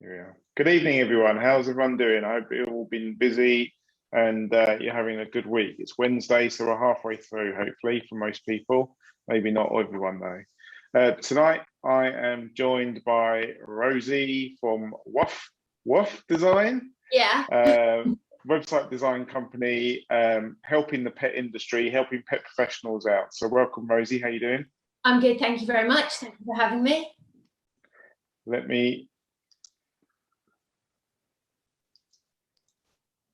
Here we are. Good evening, everyone. How's everyone doing? I hope you've all been busy and you're having a good week. It's Wednesday, so we're halfway through, hopefully, for most people. Maybe not everyone, though. Tonight, I am joined by Rosie from WUF Design. Yeah. Website design company, helping the pet industry, helping pet professionals out. So welcome, Rosie. How you doing? I'm good. Thank you very much. Thank you for having me.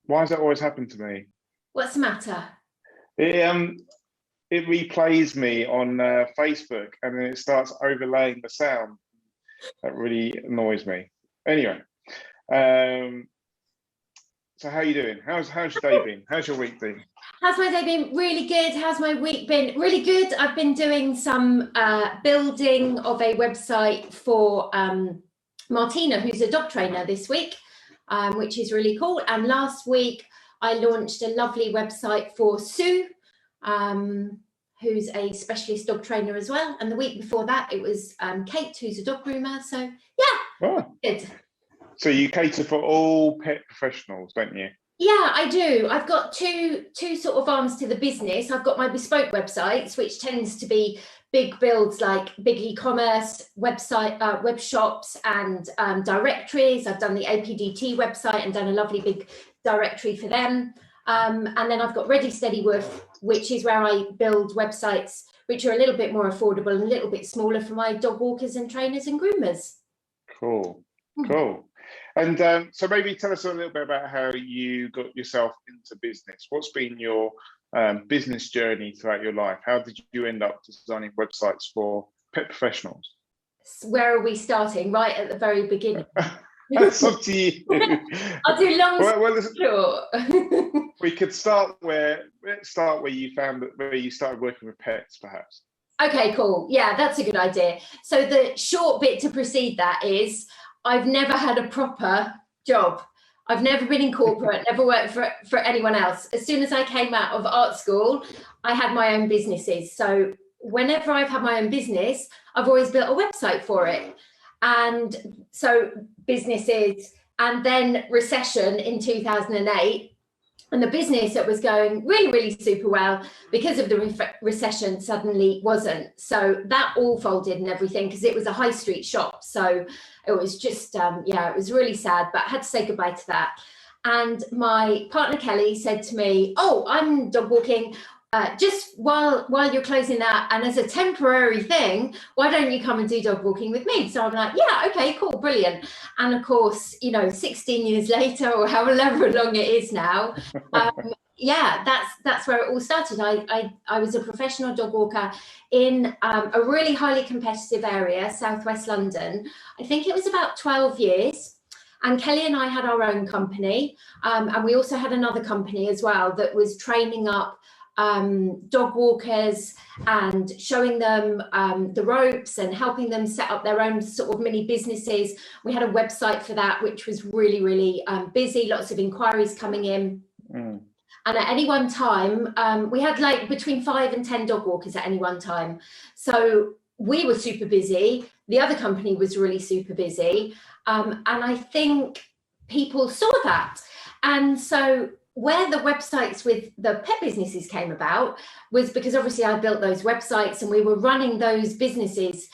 Why does that always happen to me? What's the matter? It replays me on Facebook and then it starts overlaying the sound. That really annoys me. Anyway, so how you doing? How's your day been? How's your week been? How's my day been? Really good. How's my week been? Really good. I've been doing some building of a website for Martina, who's a dog trainer this week, which is really cool. And last week I launched a lovely website for Sue, who's a specialist dog trainer as well. And the week before that it was Kate, who's a dog groomer. So yeah, good. So you cater for all pet professionals, don't you? Yeah, I do. I've got two sort of arms to the business. I've got my bespoke websites, which tends to be big builds like big e-commerce website, web shops and directories. I've done the APDT website and done a lovely big directory for them. And then I've got Ready Steady WUF, which is where I build websites which are a little bit more affordable and a little bit smaller for my dog walkers and trainers and groomers. Cool, cool. And so maybe tell us a little bit about how you got yourself into business. What's been your business journey throughout your life? How did you end up designing websites for pet professionals? Where are we starting? Right at the very beginning. That's up to you. I'll do long short. We could start where you started working with pets, perhaps. Okay, cool. Yeah, that's a good idea. So the short bit to precede that is I've never had a proper job. I've never been in corporate, never worked for anyone else. As soon as I came out of art school, I had my own businesses. So whenever I've had my own business, I've always built a website for it. And so businesses, and then recession in 2008, and the business that was going really, really super well because of the recession suddenly wasn't. So that all folded and everything because it was a high street shop. So it was just, yeah, it was really sad, but I had to say goodbye to that. And my partner, Kelly, said to me, oh, I'm dog walking. Just while you're closing that, and as a temporary thing, why don't you come and do dog walking with me? So I'm like, yeah, okay, cool, brilliant. And of course, 16 years later, or however long it is now, yeah, that's where it all started. I was a professional dog walker in a really highly competitive area, southwest London. I think it was about 12 years. And Kelly and I had our own company, and we also had another company as well that was training up dog walkers and showing them the ropes and helping them set up their own sort of mini businesses. We had a website for that, which was really, really busy, lots of inquiries coming in. And at any one time, we had like between 5 and 10 dog walkers at any one time. So we were super busy. The other company was really super busy. And I think people saw that. And so where the websites with the pet businesses came about was because obviously I built those websites and we were running those businesses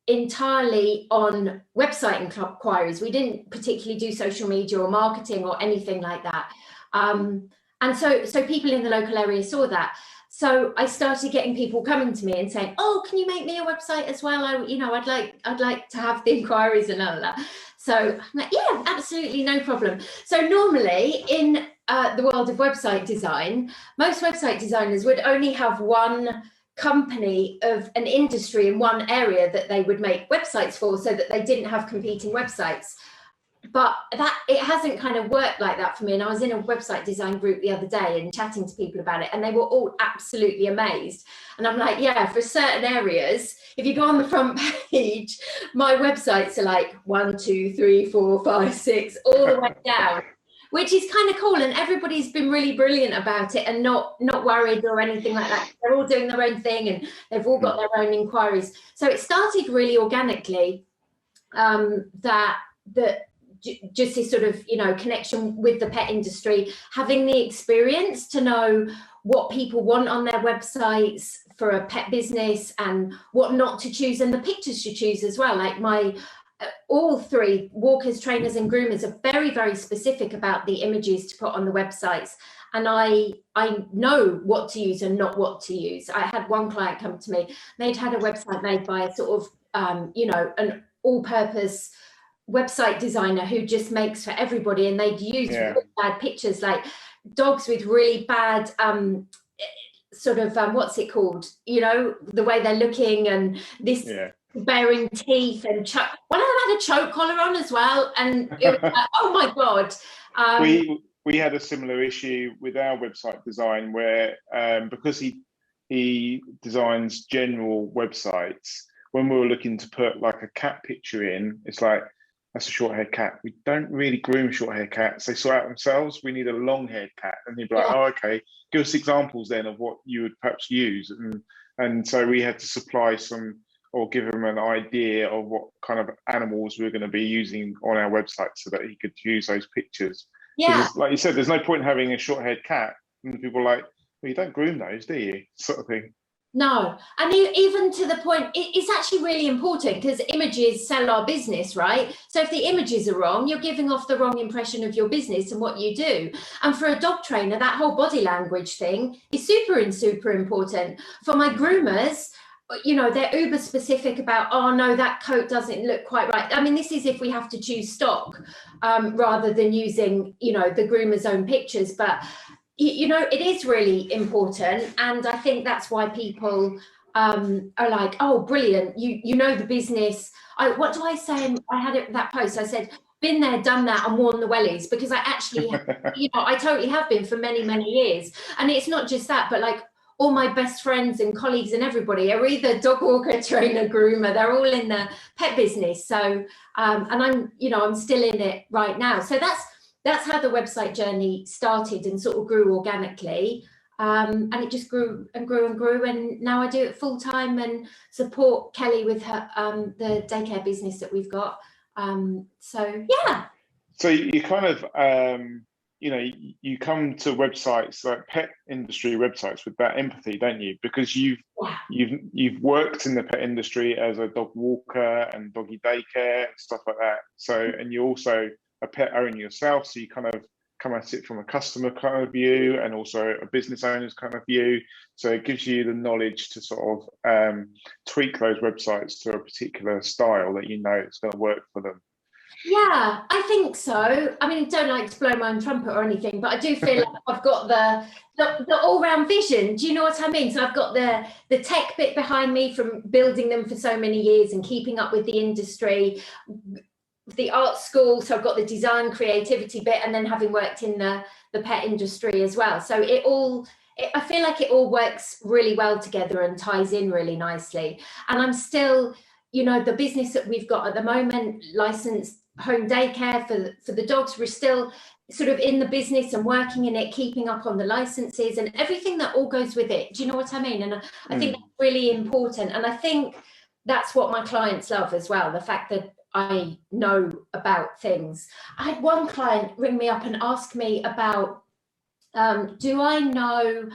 entirely on website inquiries. We didn't particularly do social media or marketing or anything like that. And so people in the local area saw that. So I started getting people coming to me and saying, oh, can you make me a website as well? I'd like to have the inquiries and all that. So I'm like, yeah, absolutely, no problem. So normally in the world of website design, most website designers would only have one company of an industry in one area that they would make websites for so that they didn't have competing websites. But it hasn't kind of worked like that for me. And I was in a website design group the other day and chatting to people about it, and they were all absolutely amazed. And I'm like, yeah, for certain areas, if you go on the front page, my websites are like 1, 2, 3, 4, 5, 6, all the way down, which is kind of cool. And everybody's been really brilliant about it and not worried or anything like that. They're all doing their own thing and they've all got their own inquiries. So it started really organically, that just this sort of, you know, connection with the pet industry, having the experience to know what people want on their websites for a pet business and what not to choose, and the pictures to choose as well. Like my all three walkers, trainers and groomers are very, very specific about the images to put on the websites, and I know what to use and not what to use. I had one client come to me, they'd had a website made by a sort of you know, an all-purpose website designer who just makes for everybody, and they'd use really bad pictures, like dogs with really bad sort of what's it called, you know, the way they're looking, and this baring teeth, and one of them had a choke collar on as well, and it was like, oh my god. We had a similar issue with our website design where because he designs general websites, when we were looking to put like a cat picture in, it's like, that's a short-haired cat. We don't really groom short-haired cats. They sort out themselves. We need a long-haired cat. And he'd be like, oh, okay, give us examples then of what you would perhaps use. And so we had to supply some, or give him an idea of what kind of animals we were going to be using on our website so that he could use those pictures. Yeah. Like you said, there's no point in having a short-haired cat. And people are like, well, you don't groom those, do you? Sort of thing. No, and even to the point, it's actually really important because images sell our business, right? So if the images are wrong, you're giving off the wrong impression of your business and what you do. And for a dog trainer, that whole body language thing is super important. For my groomers, you know, they're uber specific about, oh no, that coat doesn't look quite right. I mean, this is if we have to choose stock rather than using, you know, the groomer's own pictures. But you know, it is really important, and I think that's why people are like, oh, brilliant, you know the business. What do I say? I had it that post. I said, been there, done that, and worn the wellies, because I actually, you know, I totally have been for many, many years. And it's not just that, but like all my best friends and colleagues and everybody are either dog walker, trainer, groomer. They're all in the pet business. So, and I'm, you know, I'm still in it right now. So that's how the website journey started and sort of grew organically. And it just grew and grew and grew. And now I do it full time and support Kelly with her the daycare business that we've got. So, yeah. So you kind of, you know, you come to websites like pet industry websites with that empathy, don't you? Because you've worked in the pet industry as a dog walker and doggy daycare and stuff like that. So, and you also a pet owner yourself, so you kind of come at it from a customer kind of view and also a business owner's kind of view. So it gives you the knowledge to sort of tweak those websites to a particular style that you know it's going to work for them. Yeah, I think so. I mean, I don't like to blow my own trumpet or anything, but I do feel like I've got the all-round vision. Do you know what I mean? So I've got the tech bit behind me from building them for so many years and keeping up with the industry, the art school, so I've got the design creativity bit, and then having worked in the pet industry as well. So I feel like it all works really well together and ties in really nicely. And I'm still, you know, the business that we've got at the moment, licensed home daycare for the dogs, we're still sort of in the business and working in it, keeping up on the licenses and everything that all goes with it. Do you know what I mean? And I think that's really important. And I think that's what my clients love as well, the fact that I know about things. I had one client ring me up and ask me about, do I know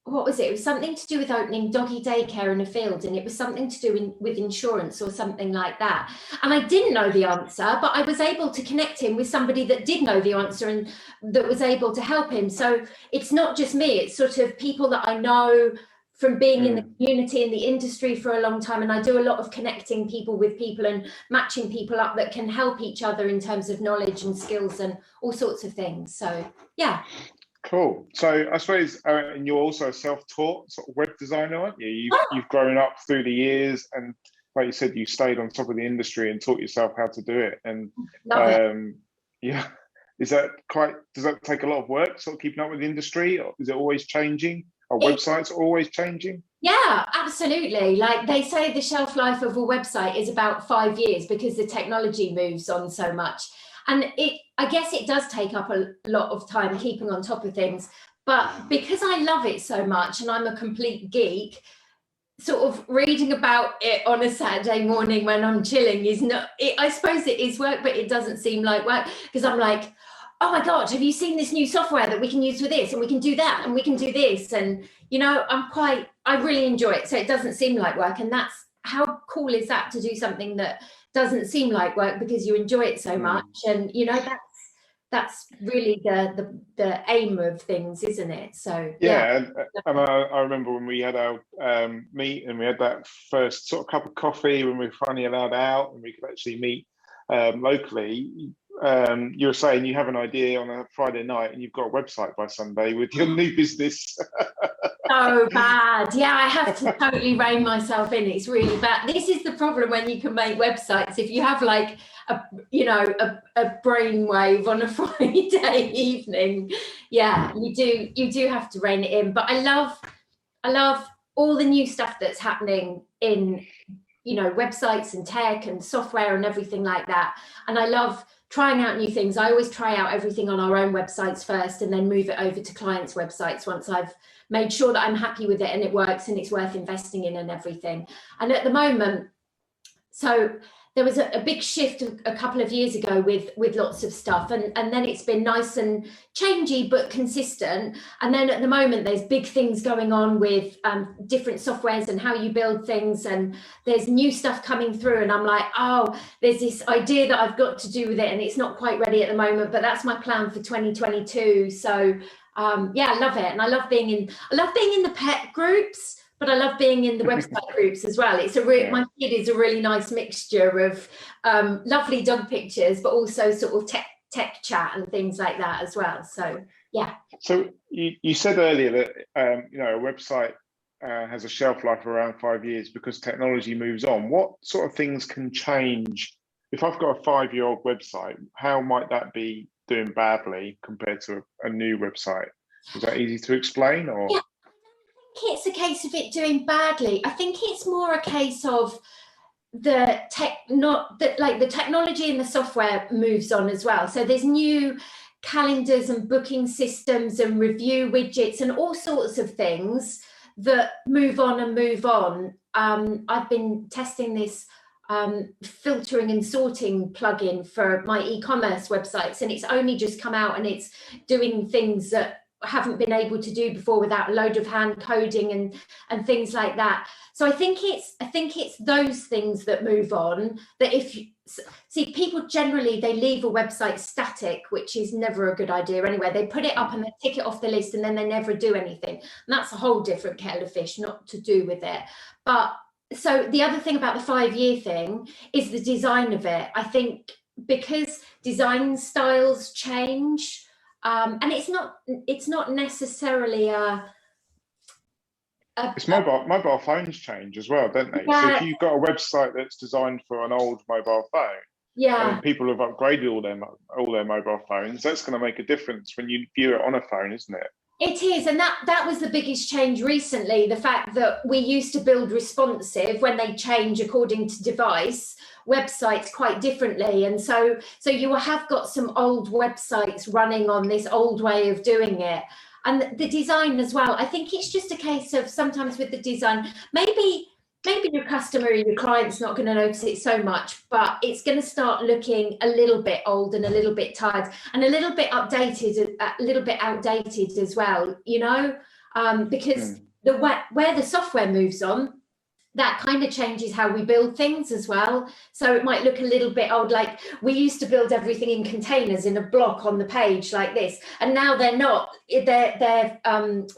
what was it? It was something to do with opening doggy daycare in a field, and it was something to do with insurance or something like that. And I didn't know the answer, but I was able to connect him with somebody that did know the answer and that was able to help him. So it's not just me, it's sort of people that I know from being in the community, in the industry for a long time. And I do a lot of connecting people with people and matching people up that can help each other in terms of knowledge and skills and all sorts of things. So, yeah. Cool. So I suppose, and you're also a self-taught sort of web designer, aren't you? You've grown up through the years, and like you said, you stayed on top of the industry and taught yourself how to do it. And yeah, does that take a lot of work, sort of keeping up with the industry, or is it always changing? Are websites always changing? Yeah, absolutely. Like they say, the shelf life of a website is about 5 years because the technology moves on so much. And I guess it does take up a lot of time keeping on top of things. But because I love it so much and I'm a complete geek, sort of reading about it on a Saturday morning when I'm chilling is not, I suppose it is work, but it doesn't seem like work, because I'm like, oh my God, have you seen this new software that we can use for this, and we can do that, and we can do this? And, you know, I really enjoy it. So it doesn't seem like work. And that's, how cool is that, to do something that doesn't seem like work because you enjoy it so much? And, you know, that's really the aim of things, isn't it? So yeah. And I remember when we had our meet, and we had that first sort of cup of coffee when we were finally allowed out and we could actually meet locally. You were saying you have an idea on a Friday night and you've got a website by Sunday with your new business. So bad. Yeah, I have to totally rein myself in. It's really bad. This is the problem when you can make websites. If you have like a brainwave on a Friday evening, yeah, you do have to rein it in. But I love all the new stuff that's happening in, you know, websites and tech and software and everything like that. And I love trying out new things. I always try out everything on our own websites first, and then move it over to clients' websites once I've made sure that I'm happy with it and it works and it's worth investing in and everything. And at the moment, so there was a big shift a couple of years ago with lots of stuff, and then it's been nice and changey but consistent. And then at the moment there's big things going on with different softwares and how you build things, and there's new stuff coming through, and I'm like, oh, there's this idea that I've got to do with it, and it's not quite ready at the moment, but that's my plan for 2022. So yeah, I love it. And I love being in the pet groups, but I love being in the website groups as well. It's my feed is a really nice mixture of lovely dog pictures, but also sort of tech chat and things like that as well. So yeah. So you said earlier that you know, a website has a shelf life around 5 years because technology moves on. What sort of things can change? If I've got a 5-year-old website, how might that be doing badly compared to a new website? Is that easy to explain? Or yeah. It's a case of it doing badly. I think it's more a case of the technology and the software moves on as well. So there's new calendars and booking systems and review widgets and all sorts of things that move on and move on. I've been testing this filtering and sorting plugin for my e-commerce websites, and it's only just come out, and it's doing things that haven't been able to do before without a load of hand coding and things like that. So I think it's those things that move on. That if you see, people generally, they leave a website static, which is never a good idea anyway. They put it up and they tick it off the list, and then they never do anything. And that's a whole different kettle of fish, not to do with it. But so the other thing about the 5-year thing is the design of it. I think because design styles change. And it's not necessarily it's mobile phones change as well, don't they? Yeah. So if you've got a website that's designed for an old mobile phone, yeah, and people have upgraded all their mobile phones, that's going to make a difference when you view it on a phone, isn't it? It is, and that was the biggest change recently, the fact that we used to build responsive when they change according to device websites quite differently. And so you have got some old websites running on this old way of doing it. And the design as well, I think it's just a case of sometimes with the design, maybe your customer or your client's not going to notice it so much, but it's going to start looking a little bit old and a little bit tired and a little bit outdated as well, you know, because where the software moves on, that kind of changes how we build things as well. So it might look a little bit old, like we used to build everything in containers in a block on the page like this, and now they're not. They're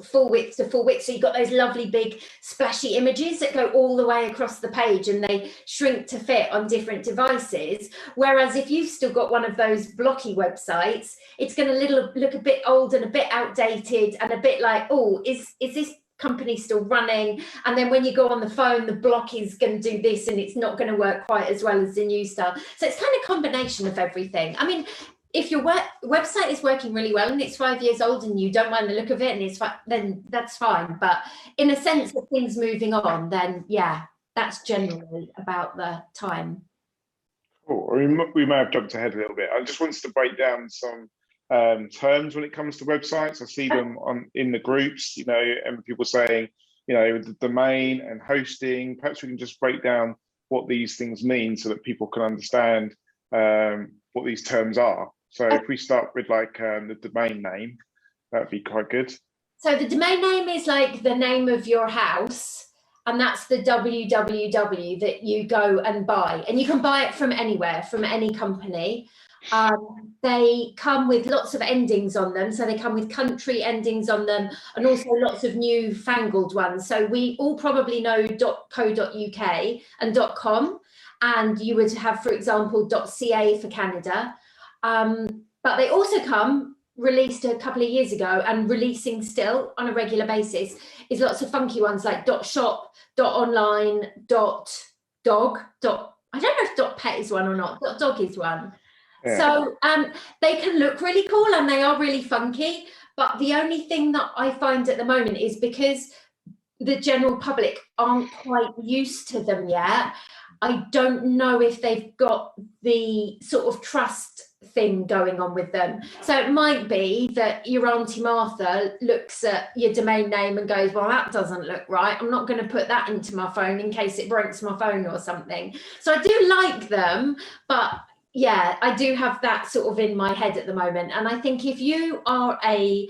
full width to full width. So you've got those lovely big splashy images that go all the way across the page, and they shrink to fit on different devices. Whereas if you've still got one of those blocky websites, it's going to look a bit old and a bit outdated and a bit like, oh, is this company still running? And then when you go on the phone, the block is going to do this and it's not going to work quite as well as the new stuff. So it's kind of a combination of everything. I mean, if your website is working really well and it's 5 years old and you don't mind the look of it, and it's then that's fine. But in a sense of things moving on, then yeah, that's generally about the time. Cool. We may have jumped ahead a little bit. I just wanted to break down some terms when it comes to websites. I see them in the groups, you know, and people saying you know, the domain and hosting. Perhaps we can just break down what these things mean so that people can understand what these terms are. So if we start with like the domain name, that'd be quite good. So the domain name is like the name of your house, and that's the www that you go and buy, and you can buy it from anywhere, from any company. They come with lots of endings on them, so they come with country endings on them, and also lots of new fangled ones. So we all probably know .co.uk and .com, and you would have, for example, .ca for Canada, but they also come released a couple of years ago and releasing still on a regular basis is lots of funky ones like .shop, .online, .dog, I don't know if .pet is one or not, .dog is one. Yeah. So they can look really cool and they are really funky, but the only thing that I find at the moment is because the general public aren't quite used to them yet, I don't know if they've got the sort of trust thing going on with them. So it might be that your Auntie Martha looks at your domain name and goes, well, that doesn't look right. I'm not going to put that into my phone in case it breaks my phone or something. So I do like them, but yeah, I do have that sort of in my head at the moment. And I think if you are a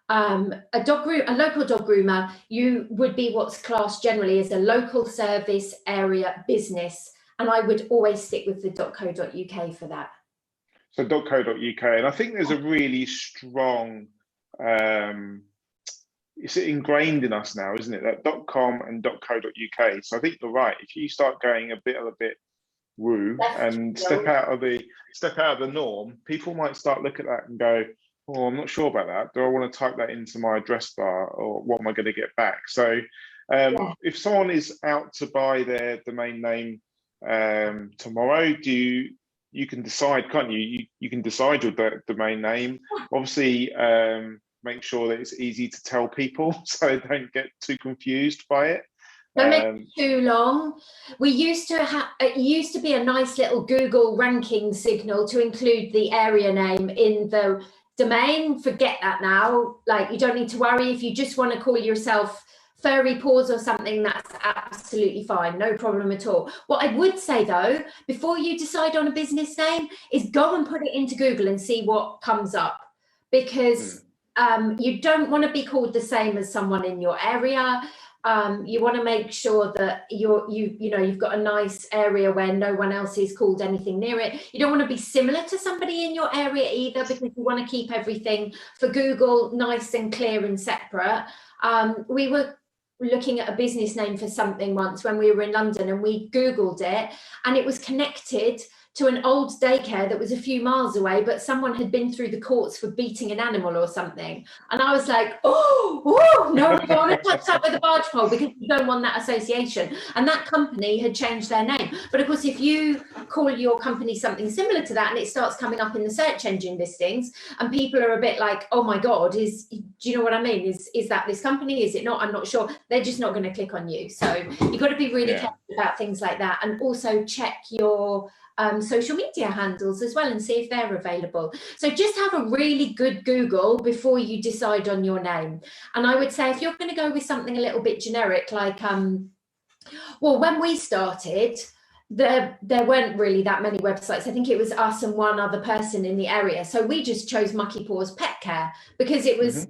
local dog groomer, you would be what's classed generally as a local service area business. And I would always stick with the .co.uk for that. So .co.uk, and I think there's a really strong, it's ingrained in us now, isn't it? That .com and .co.uk. So I think you're right. If you start going a bit woo and step out of the norm, people might start look at that and go, oh, I'm not sure about that. Do I want to type that into my address bar, or what am I going to get back? So if someone is out to buy their domain name tomorrow, you can decide, can't you? You can decide your domain name. Obviously, make sure that it's easy to tell people so they don't get too confused by it. Don't make it too long. We used to have, it used to be a nice little Google ranking signal to include the area name in the domain. Forget that now. Like, you don't need to worry. If you just want to call yourself Furry Paws or something, that's absolutely fine, no problem at all. What I would say though, before you decide on a business name, is go and put it into Google and see what comes up, because you don't want to be called the same as someone in your area. You want to make sure that you've got a nice area where no one else is called anything near it. You don't want to be similar to somebody in your area either, because you want to keep everything for Google nice and clear and separate. We were looking at a business name for something once when we were in London, and we Googled it, and it was connected to an old daycare that was a few miles away, but someone had been through the courts for beating an animal or something. And I was like, no, you don't want to touch that with a barge pole, because you don't want that association. And that company had changed their name. But of course, if you call your company something similar to that and it starts coming up in the search engine listings, and people are a bit like, oh my God, do you know what I mean? Is that this company? Is it not? I'm not sure. They're just not going to click on you. So you've got to be really careful about things like that. And also check your social media handles as well and see if they're available. So just have a really good Google before you decide on your name. And I would say if you're going to go with something a little bit generic, like, well, when we started, there weren't really that many websites. I think it was us and one other person in the area. So we just chose Mucky Paws Pet Care, because it was,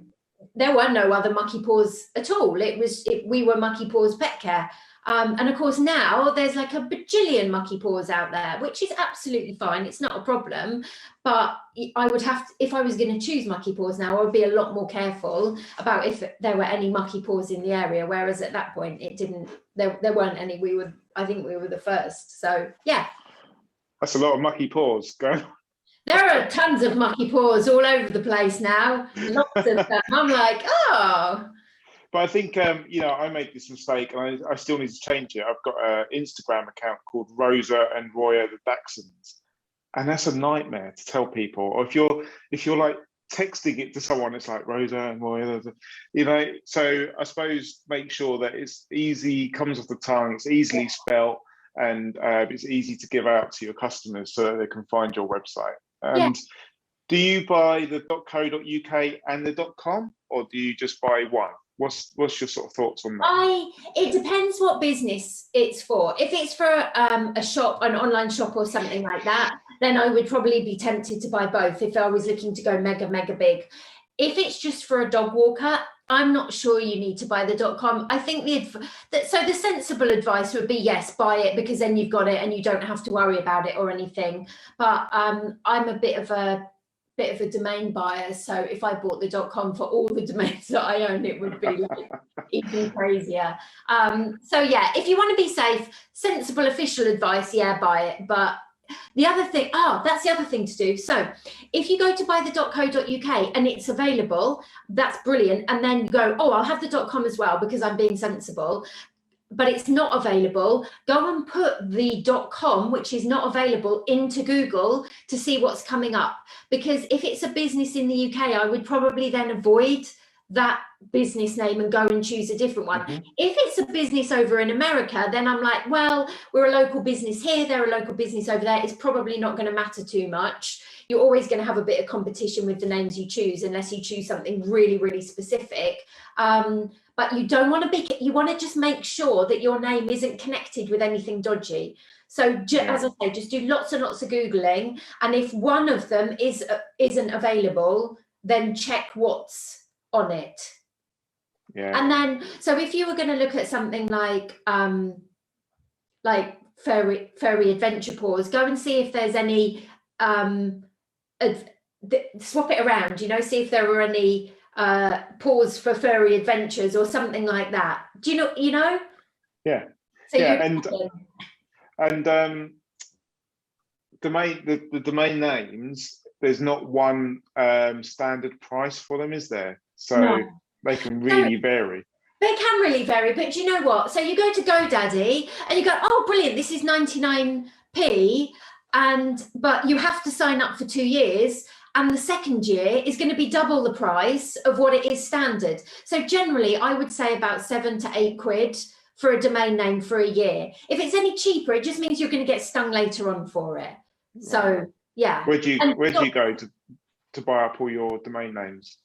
there were no other Mucky Paws at all. We were Mucky Paws Pet Care. And of course now there's like a bajillion Mucky Paws out there, which is absolutely fine. It's not a problem. But I would have to, if I was going to choose Mucky Paws now, I would be a lot more careful about if there were any Mucky Paws in the area. Whereas at that point, there weren't any. I think we were the first. So yeah. That's a lot of Mucky Paws going. There are tons of Mucky Paws all over the place now. Lots of them. I'm like, oh. But I think, I made this mistake, and I still need to change it. I've got an Instagram account called Rosa and Roya the Dachshunds, and that's a nightmare to tell people. Or if you're like texting it to someone, it's like Rosa and Roya, So I suppose make sure that it's easy, comes off the tongue, it's easily spelt, and it's easy to give out to your customers so that they can find your website. And do you buy the .co.uk and the .com, or do you just buy one? what's your sort of thoughts on that? It depends what business it's for. If it's for a shop, an online shop or something like that, then I would probably be tempted to buy both if I was looking to go mega, mega big. If it's just for a dog walker, I'm not sure you need to buy the .com. I think the sensible advice would be, yes, buy it, because then you've got it and you don't have to worry about it or anything. But I'm a bit of a domain buyer, so if I bought the .com for all the domains that I own, it would be like even crazier. So yeah, if you want to be safe, sensible official advice, yeah, buy it. But the other thing, that's the other thing to do. So if you go to buy the .co.uk and it's available, that's brilliant. And then you go, I'll have the .com as well because I'm being sensible. But it's not available, go and put the .com, which is not available, into Google to see what's coming up. Because if it's a business in the UK, I would probably then avoid that business name and go and choose a different one. Mm-hmm. If it's a business over in America, then I'm like, well, we're a local business here, they're a local business over there. It's probably not going to matter too much. You're always going to have a bit of competition with the names you choose, unless you choose something really, really specific. But you don't want to you want to just make sure that your name isn't connected with anything dodgy. So as I say, just do lots and lots of Googling. And if one of them isn't available, then check what's on it. Yeah. And then, so if you were going to look at something like Furry Adventure Paws, go and see if there's any, swap it around, see if there were any pause for furry adventures or something like that. Do you know? Yeah. So yeah, and the domain names, there's not one standard price for them, is there? So no. They can really vary. They can really vary, but do you know what? So you go to GoDaddy and you go, oh, brilliant, this is 99p, but you have to sign up for 2 years. And the second year is going to be double the price of what it is standard. So generally, I would say about £7 to £8 for a domain name for a year. If it's any cheaper, it just means you're going to get stung later on for it. So, yeah. Where do you go to buy up all your domain names?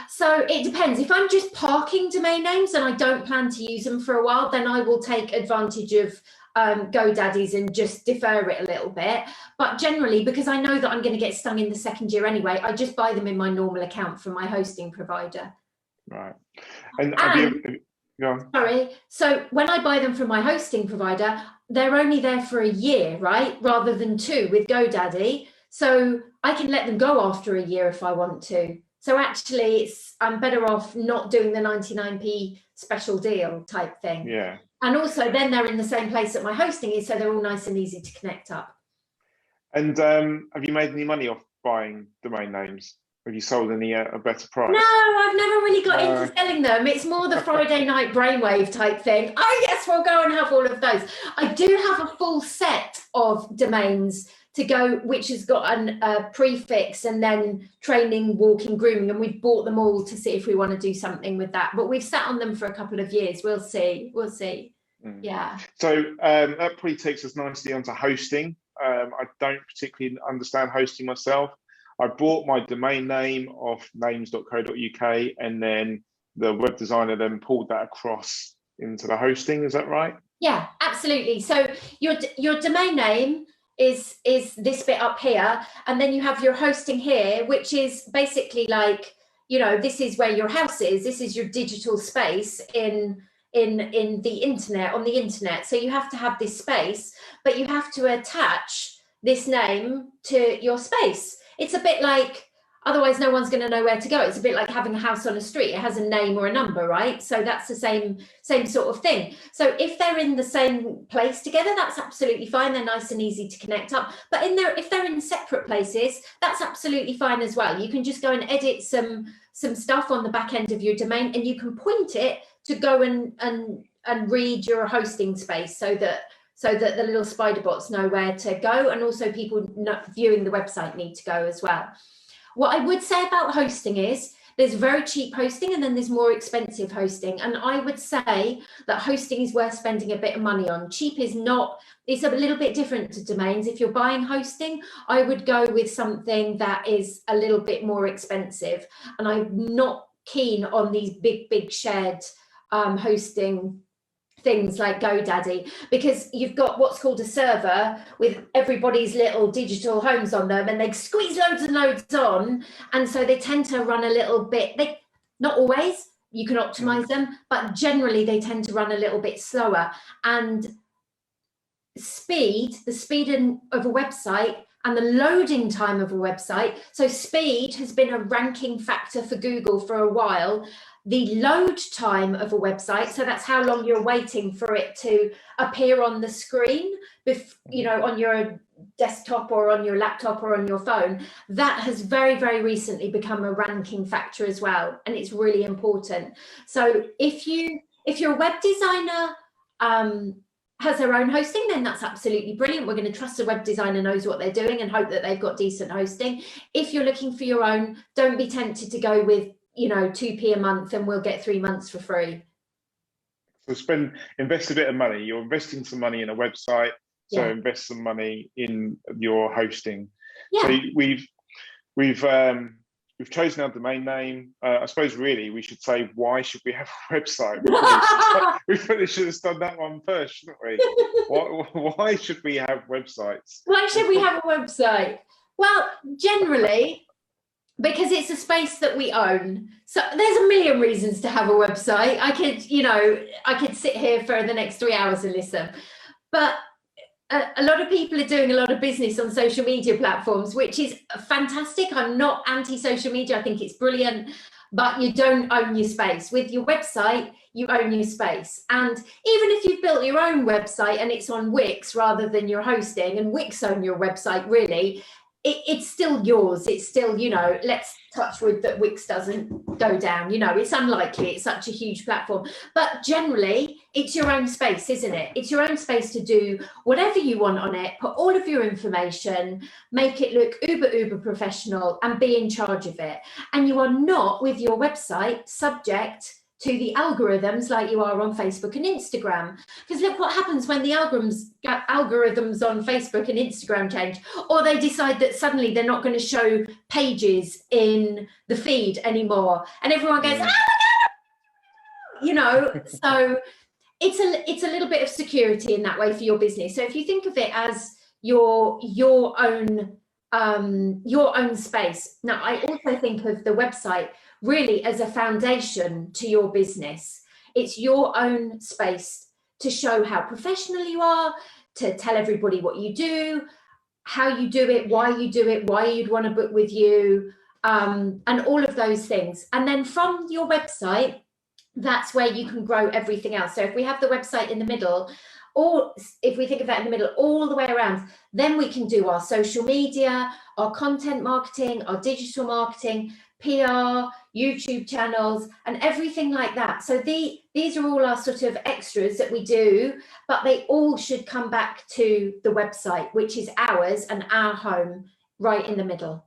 So it depends. If I'm just parking domain names and I don't plan to use them for a while, then I will take advantage of GoDaddy's and just defer it a little bit. But generally, because I know that I'm going to get stung in the second year anyway, I just buy them in my normal account from my hosting provider. Right. And sorry. So when I buy them from my hosting provider, they're only there for a year, right? Rather than 2 with GoDaddy. So I can let them go after a year if I want to. So actually, I'm better off not doing the 99p special deal type thing. Yeah. And also then they're in the same place that my hosting is, so they're all nice and easy to connect up. And have you made any money off buying domain names? Have you sold any at a better price? No, I've never really got into selling them. It's more the Friday night brainwave type thing. Oh yes, we'll go and have all of those. I do have a full set of domains to go, which has got a prefix and then training, walking, grooming, and we've bought them all to see if we want to do something with that. But we've sat on them for a couple of years. We'll see. Mm. Yeah. So that probably takes us nicely onto hosting. I don't particularly understand hosting myself. I bought my domain name off names.co.uk, and then the web designer then pulled that across into the hosting. Is that right? Yeah, absolutely. So your domain name is this bit up here, and then you have your hosting here, which is basically like, this is where your house is. This is your digital space in the internet, on the internet. So you have to have this space, but you have to attach this name to your space. It's a bit like, otherwise no one's going to know where to go. It's a bit like having a house on a street. It has a name or a number, right? So that's the same sort of thing. So if they're in the same place together, that's absolutely fine. They're nice and easy to connect up. But if they're in separate places, that's absolutely fine as well. You can just go and edit some stuff on the back end of your domain, and you can point it to go and read your hosting space so that the little spider bots know where to go, and also people viewing the website need to go as well. What I would say about hosting is there's very cheap hosting and then there's more expensive hosting. And I would say that hosting is worth spending a bit of money on. Cheap is not, it's a little bit different to domains. If you're buying hosting, I would go with something that is a little bit more expensive. And I'm not keen on these big shared hosting things like GoDaddy, because you've got what's called a server with everybody's little digital homes on them, and they squeeze loads and loads on, and so they tend to run a little bit, not always, you can optimize them, but generally they tend to run a little bit slower. And the speed of a website and the loading time of a website, so speed has been a ranking factor for Google for a while. The load time of a website, so that's how long you're waiting for it to appear on the screen, you know, on your desktop or on your laptop or on your phone, that has very recently become a ranking factor as well, and it's really important. So if your web designer has their own hosting, then that's absolutely brilliant. We're going to trust a web designer knows what they're doing and hope that they've got decent hosting. If you're looking for your own, don't be tempted to go with, you know, 2p a month and we'll get 3 months for free. So invest a bit of money. You're investing some money in a website, so invest some money in your hosting. So we've chosen our domain name. I suppose really we should say, why should we have a website? We probably should have done that one first, shouldn't we? Why should we have websites? Why should we have a website? Well, generally, because it's a space that we own. So there's a million reasons to have a website. I could sit here for the next 3 hours and listen. But a lot of people are doing a lot of business on social media platforms, which is fantastic. I'm not anti-social media. I think it's brilliant, but you don't own your space. With your website, you own your space. And even if you've built your own website and it's on Wix rather than your hosting, and Wix own your website really, it's still yours. It's still, you know, let's touch wood that Wix doesn't go down. You know, it's unlikely. It's such a huge platform. But generally, it's your own space, isn't it? It's your own space to do whatever you want on it, put all of your information, make it look uber professional, and be in charge of it. And you are not, with your website, subject to the algorithms like you are on Facebook and Instagram. Because look what happens when the algorithms on Facebook and Instagram change, or they decide that suddenly they're not going to show pages in the feed anymore, and everyone goes, oh my God! You know, so it's a little bit of security in that way for your business. So if you think of it as your own space. Now, I also think of the website really as a foundation to your business. It's your own space to show how professional you are, to tell everybody what you do, how you do it, why you'd want to book with you, and all of those things. And then from your website, that's where you can grow everything else. So if we have the website in the middle, or if we think of that in the middle, all the way around, then we can do our social media, our content marketing, our digital marketing, PR, YouTube channels, and everything like that. So these are all our sort of extras that we do, but they all should come back to the website, which is ours and our home right in the middle.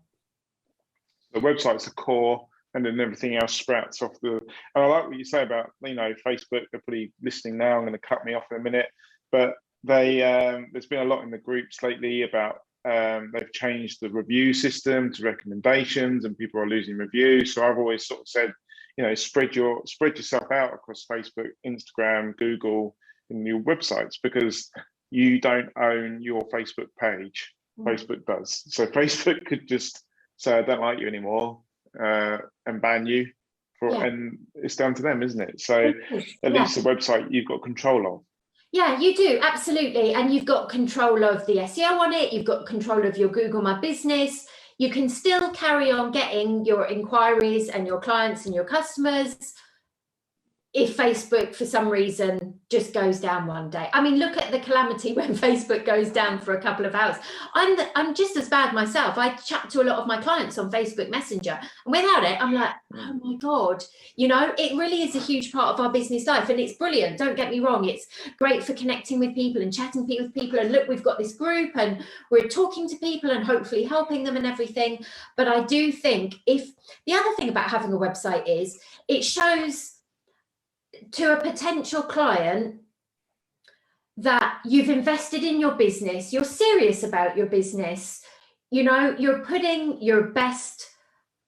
The website's the core, and then everything else sprouts off the. And I like what you say about, you know, Facebook. They're probably listening now. I'm going to cut me off in a minute, but there's been a lot in the groups lately about they've changed the review system to recommendations, and people are losing reviews. So I've always sort of said, you know, spread yourself out across Facebook, Instagram, Google, and your websites, because you don't own your Facebook page. Facebook does. So Facebook could just say, I don't like you anymore, and ban you, and it's down to them, isn't it? So at least the website you've got control of. Yeah, you do, absolutely. And you've got control of the SEO on it. You've got control of your Google My Business. You can still carry on getting your inquiries and your clients and your customers if Facebook, for some reason, just goes down one day. I mean, look at the calamity when Facebook goes down for a couple of hours. I'm just as bad myself. I chat to a lot of my clients on Facebook Messenger, and without it, I'm like, oh my God, you know, it really is a huge part of our business life, and it's brilliant. Don't get me wrong. It's great for connecting with people and chatting with people. And look, we've got this group and we're talking to people and hopefully helping them and everything. But I do think the other thing about having a website is it shows to a potential client that you've invested in your business, you're serious about your business, you know, you're putting your best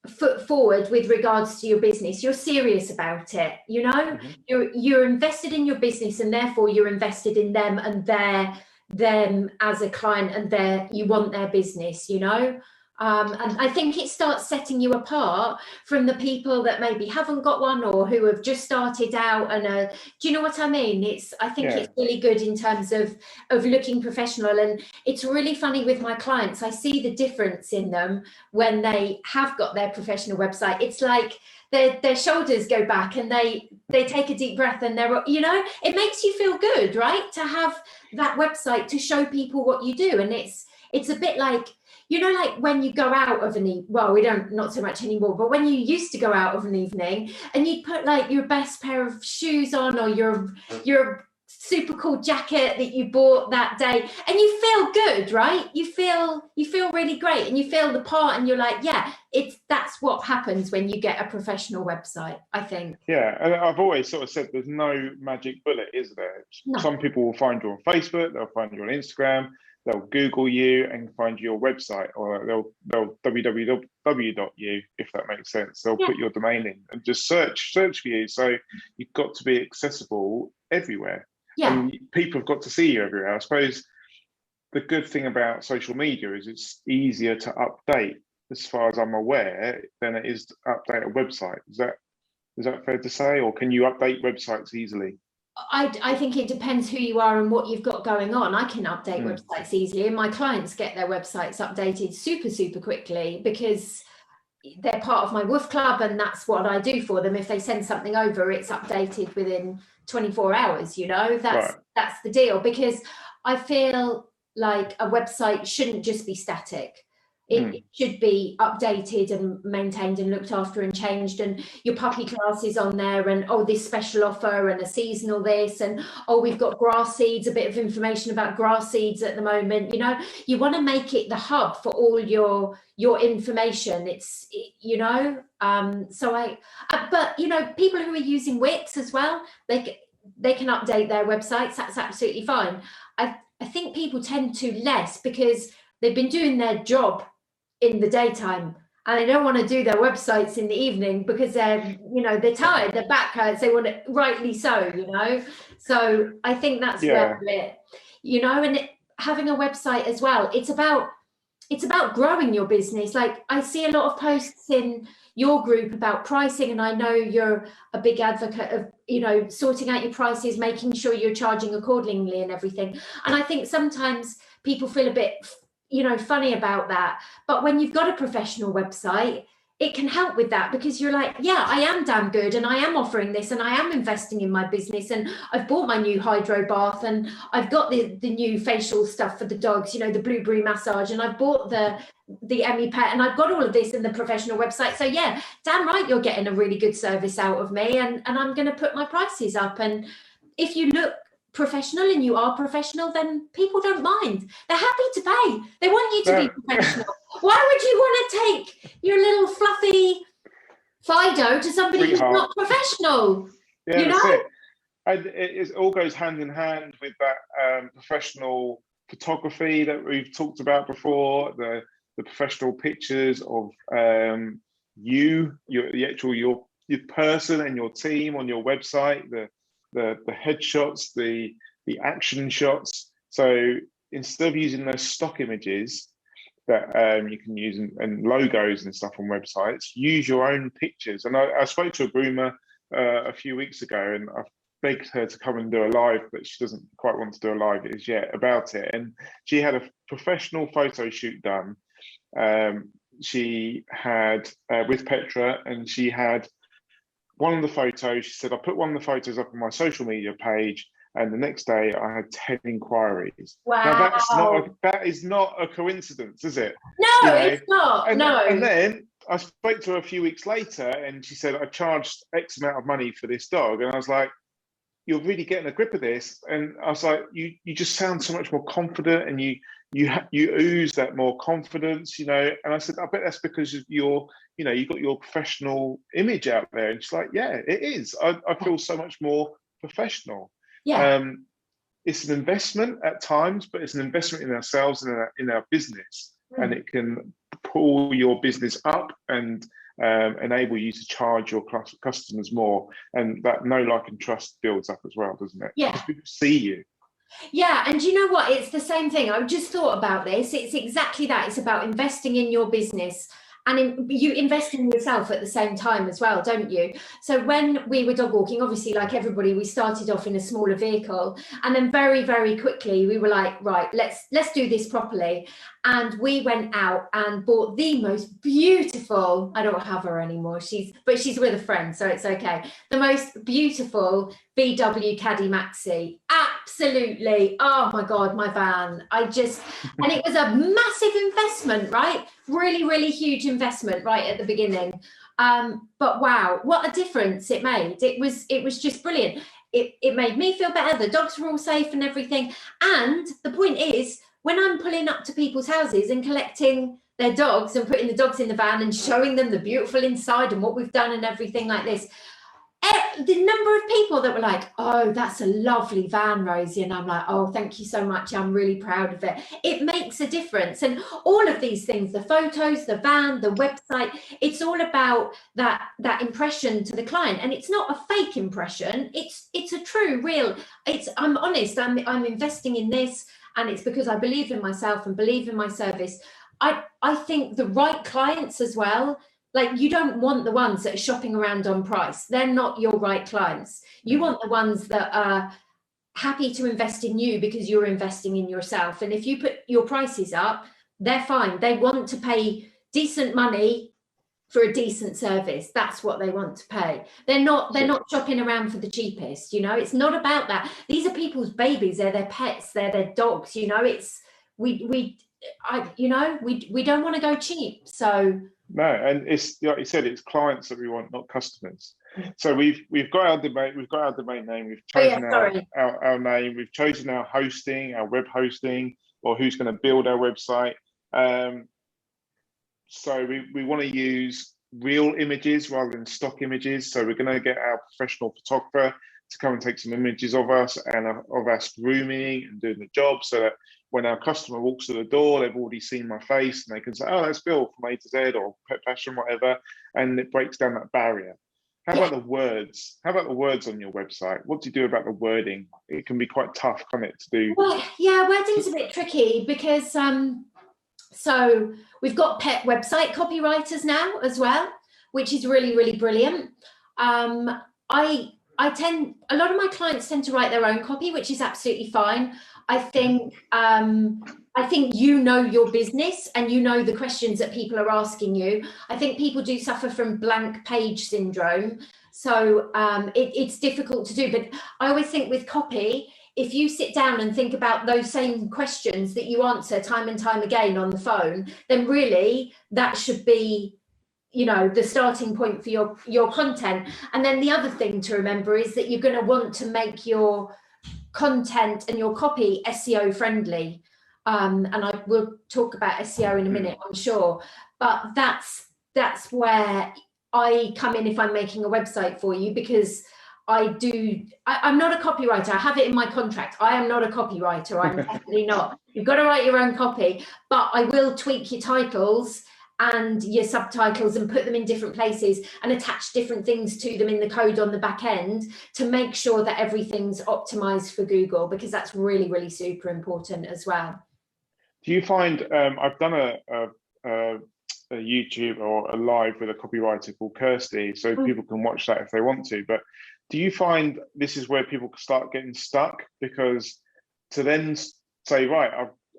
foot forward with regards to your business. You're serious about it, you know. You're invested in your business, and therefore you're invested in them and them as a client, and you want their business, you know. And I think it starts setting you apart from the people that maybe haven't got one, or who have just started out. And do you know what I mean? I think it's really good in terms of looking professional. And it's really funny with my clients. I see the difference in them when they have got their professional website. It's like their shoulders go back, and they take a deep breath, and they're, you know, it makes you feel good, right? To have that website to show people what you do. And it's a bit like, you know, like when you go out of an evening, well, we don't, not so much anymore, but when you used to go out of an evening and you'd put like your best pair of shoes on, or your super cool jacket that you bought that day, and you feel good, right? You feel really great, and you feel the part, and you're like, yeah, that's what happens when you get a professional website, I think. Yeah, and I've always sort of said there's no magic bullet, is there? No. Some people will find you on Facebook, they'll find you on Instagram, they'll Google you and find your website, or they'll www.you, if that makes sense. They'll put your domain in and just search for you. So you've got to be accessible everywhere. Yeah. And people have got to see you everywhere. I suppose the good thing about social media is it's easier to update, as far as I'm aware, than it is to update a website. Is that fair to say, or can you update websites easily? I think it depends who you are and what you've got going on. I can update websites easily, and my clients get their websites updated super quickly, because they're part of my WUF club, and that's what I do for them. If they send something over, it's updated within 24 hours, you know. That's the deal, because I feel like a website shouldn't just be static. It should be updated and maintained and looked after and changed, and your puppy class is on there, and this special offer and a seasonal this, and we've got grass seeds, a bit of information about grass seeds at the moment. You know, you want to make it the hub for all your information. You know, but you know, people who are using Wix as well, they can update their websites. That's absolutely fine. I think people tend to less because they've been doing their job in the daytime, and they don't want to do their websites in the evening because they're tired, their back hurts, they want it, rightly so, you know. So I think that's where it, you know. And having a website as well, it's about growing your business. Like, I see a lot of posts in your group about pricing, and I know you're a big advocate of, you know, sorting out your prices, making sure you're charging accordingly and everything. And I think sometimes people feel a bit, you know, funny about that. But when you've got a professional website, it can help with that, because you're like, yeah, I am damn good, and I am offering this, and I am investing in my business, and I've bought my new hydro bath, and I've got the new facial stuff for the dogs, you know, the blueberry massage, and I've bought the Emmy pet, and I've got all of this in the professional website. So yeah, damn right, you're getting a really good service out of me, and I'm going to put my prices up. And if you look professional and you are professional, then people don't mind. They're happy to pay. They want you to be professional. Why would you want to take your little fluffy Fido to somebody who's not professional? Yeah, you know? It all goes hand in hand with that professional photography that we've talked about before, the professional pictures of your person and your team on your website, the headshots, the action shots. So instead of using those stock images that you can use and logos and stuff on websites, use your own pictures. And I spoke to a groomer a few weeks ago, and I've begged her to come and do a live, but she doesn't quite want to do a live as yet about it. And she had a professional photo shoot done. She had with Petra, and she had one of the photos. She said, I put one of the photos up on my social media page, and the next day I had 10 inquiries. Wow. Now that is not a coincidence, is it? No, it's not. And then I spoke to her a few weeks later, and she said, I charged X amount of money for this dog. And I was like, you're really getting a grip of this. And I was like, you just sound so much more confident, and you ooze that more confidence, you know. And I said, I bet that's because of you've got your professional image out there. And she's like, yeah, it is. I feel so much more professional. Yeah. It's an investment at times, but it's an investment in ourselves and in our business. and it can pull your business up and enable you to charge your customers more. And that know, like, and trust builds up as well, doesn't it? Yeah. Because people see you. Yeah, and you know what? It's the same thing. I've just thought about this. It's exactly that. It's about investing in your business, and you invest in yourself at the same time as well, don't you? So when we were dog walking, obviously, like everybody, we started off in a smaller vehicle, and then very, very quickly we were like, right, let's do this properly. And we went out and bought the most beautiful, I don't have her anymore, she's with a friend, so it's okay. The most beautiful VW Caddy Maxi. Absolutely. Oh my God, my van. And it was a massive investment, right? Really, really huge investment right at the beginning. But wow, what a difference it made. It was just brilliant. It made me feel better. The dogs were all safe and everything. And the point is, when I'm pulling up to people's houses and collecting their dogs and putting the dogs in the van and showing them the beautiful inside and what we've done and everything like this, the number of people that were like, oh, that's a lovely van, Rosie. And I'm like, oh, thank you so much. I'm really proud of it. It makes a difference. And all of these things, the photos, the van, the website, it's all about that impression to the client. And it's not a fake impression. It's a true, real, I'm honest, I'm investing in this. And it's because I believe in myself and believe in my service. I think the right clients as well, like, you don't want the ones that are shopping around on price. They're not your right clients. You want the ones that are happy to invest in you because you're investing in yourself. And if you put your prices up, they're fine. They want to pay decent money for a decent service. That's what they want to pay. They're not shopping around for the cheapest, you know. It's not about that. These are people's babies, they're their pets, they're their dogs, you know. It's we don't want to go cheap. So no, and it's like you said, it's clients that we want, not customers. So we've got our domain name, we've chosen our name, we've chosen our hosting, our web hosting, or who's going to build our website. So we want to use real images rather than stock images. So we're going to get our professional photographer to come and take some images of us and of us grooming and doing the job, so that when our customer walks through the door, they've already seen my face and they can say, oh, that's Bill from A to Z or Pet Passion, whatever. And it breaks down that barrier. How about the words? How about the words on your website? What do you do about the wording? It can be quite tough, can't it, to do? Well, yeah, wording's a bit tricky because so we've got pet website copywriters now as well, which is really, really brilliant. A lot of my clients tend to write their own copy, which is absolutely fine. I think you know your business and you know the questions that people are asking you. I think people do suffer from blank page syndrome. So it's difficult to do. But I always think with copy, if you sit down and think about those same questions that you answer time and time again on the phone, then really that should be, you know, the starting point for your content. And then the other thing to remember is that you're going to want to make your content and your copy SEO friendly. And I will talk about SEO in a minute, I'm sure. But that's where I come in if I'm making a website for you, because I'm not a copywriter. I have it in my contract. I am not a copywriter. I'm definitely not. You've got to write your own copy, but I will tweak your titles and your subtitles and put them in different places and attach different things to them in the code on the back end to make sure that everything's optimized for Google, because that's really, really super important as well. Do you find, I've done a YouTube or a live with a copywriter called Kirsty, so people can watch that if they want to, but do you find this is where people start getting stuck? Because to then say, right,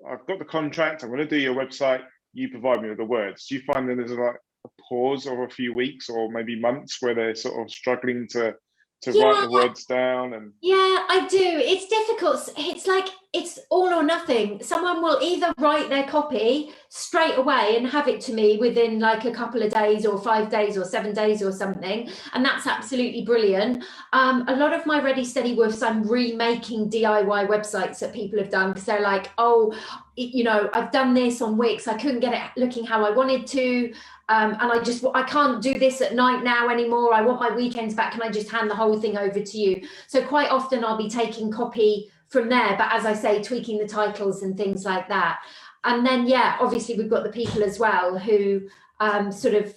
I've got the contract, I'm going to do your website, you provide me with the words. Do you find that there's like a pause of a few weeks or maybe months where they're sort of struggling to write the words down? And yeah, I do. It's difficult. It's like it's all or nothing. Someone will either write their copy straight away and have it to me within like a couple of days or 5 days or 7 days or something, and that's absolutely brilliant. A lot of my Ready Steady WUFs, I'm remaking DIY websites that people have done, because they're like, oh, you know, I've done this on Wix, I couldn't get it looking how I wanted to, and I can't do this at night now anymore, I want my weekends back, can I just hand the whole thing over to you? So quite often I'll be taking copy from there, but as I say, tweaking the titles and things like that. And then, yeah, obviously we've got the people as well who sort of,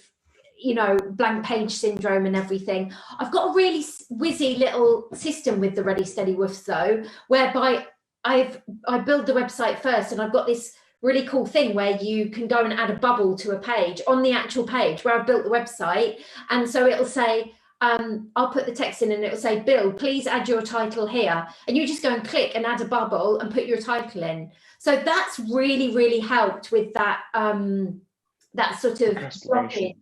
you know, blank page syndrome and everything. I've got a really whizzy little system with the Ready Steady WUFs though, whereby I build the website first, and I've got this really cool thing where you can go and add a bubble to a page on the actual page where I've built the website. And so it'll say, I'll put the text in and it'll say, Bill, please add your title here. And you just go and click and add a bubble and put your title in. So that's really, really helped with that, that sort of blockage.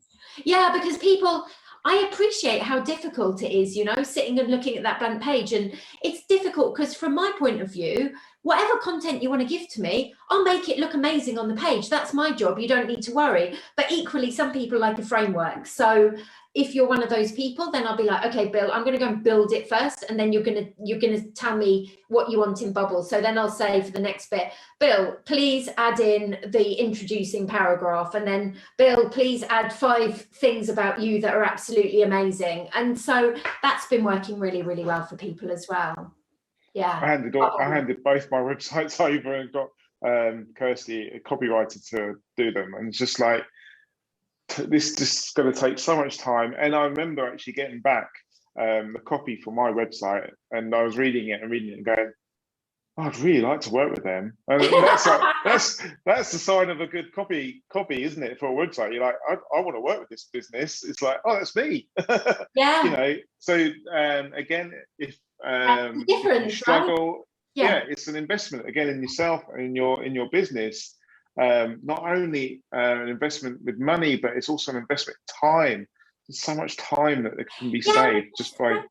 Yeah, because people, I appreciate how difficult it is, you know, sitting and looking at that blank page. And it's difficult because from my point of view, whatever content you want to give to me, I'll make it look amazing on the page. That's my job. You don't need to worry. But equally, some people like a framework. So if you're one of those people, then I'll be like, okay, Bill, I'm going to go and build it first. And then you're going to tell me what you want in bubbles. So then I'll say for the next bit, Bill, please add in the introducing paragraph. And then Bill, please add 5 things about you that are absolutely amazing. And so that's been working really, really well for people as well. Yeah. I handed both my websites over and got Kirsty, a copywriter, to do them. And it's just like, this just going to take so much time. And I remember actually getting back the copy for my website, and I was reading it and going, oh, I'd really like to work with them. And that's like, that's the sign of a good copy, isn't it, for a website? You're like, I want to work with this business. It's like, oh, that's me. Yeah. You know. So again, if you struggle, right? Yeah, it's an investment again in yourself and in your business. Not only an investment with money, but it's also an investment in time. There's so much time that can be saved just by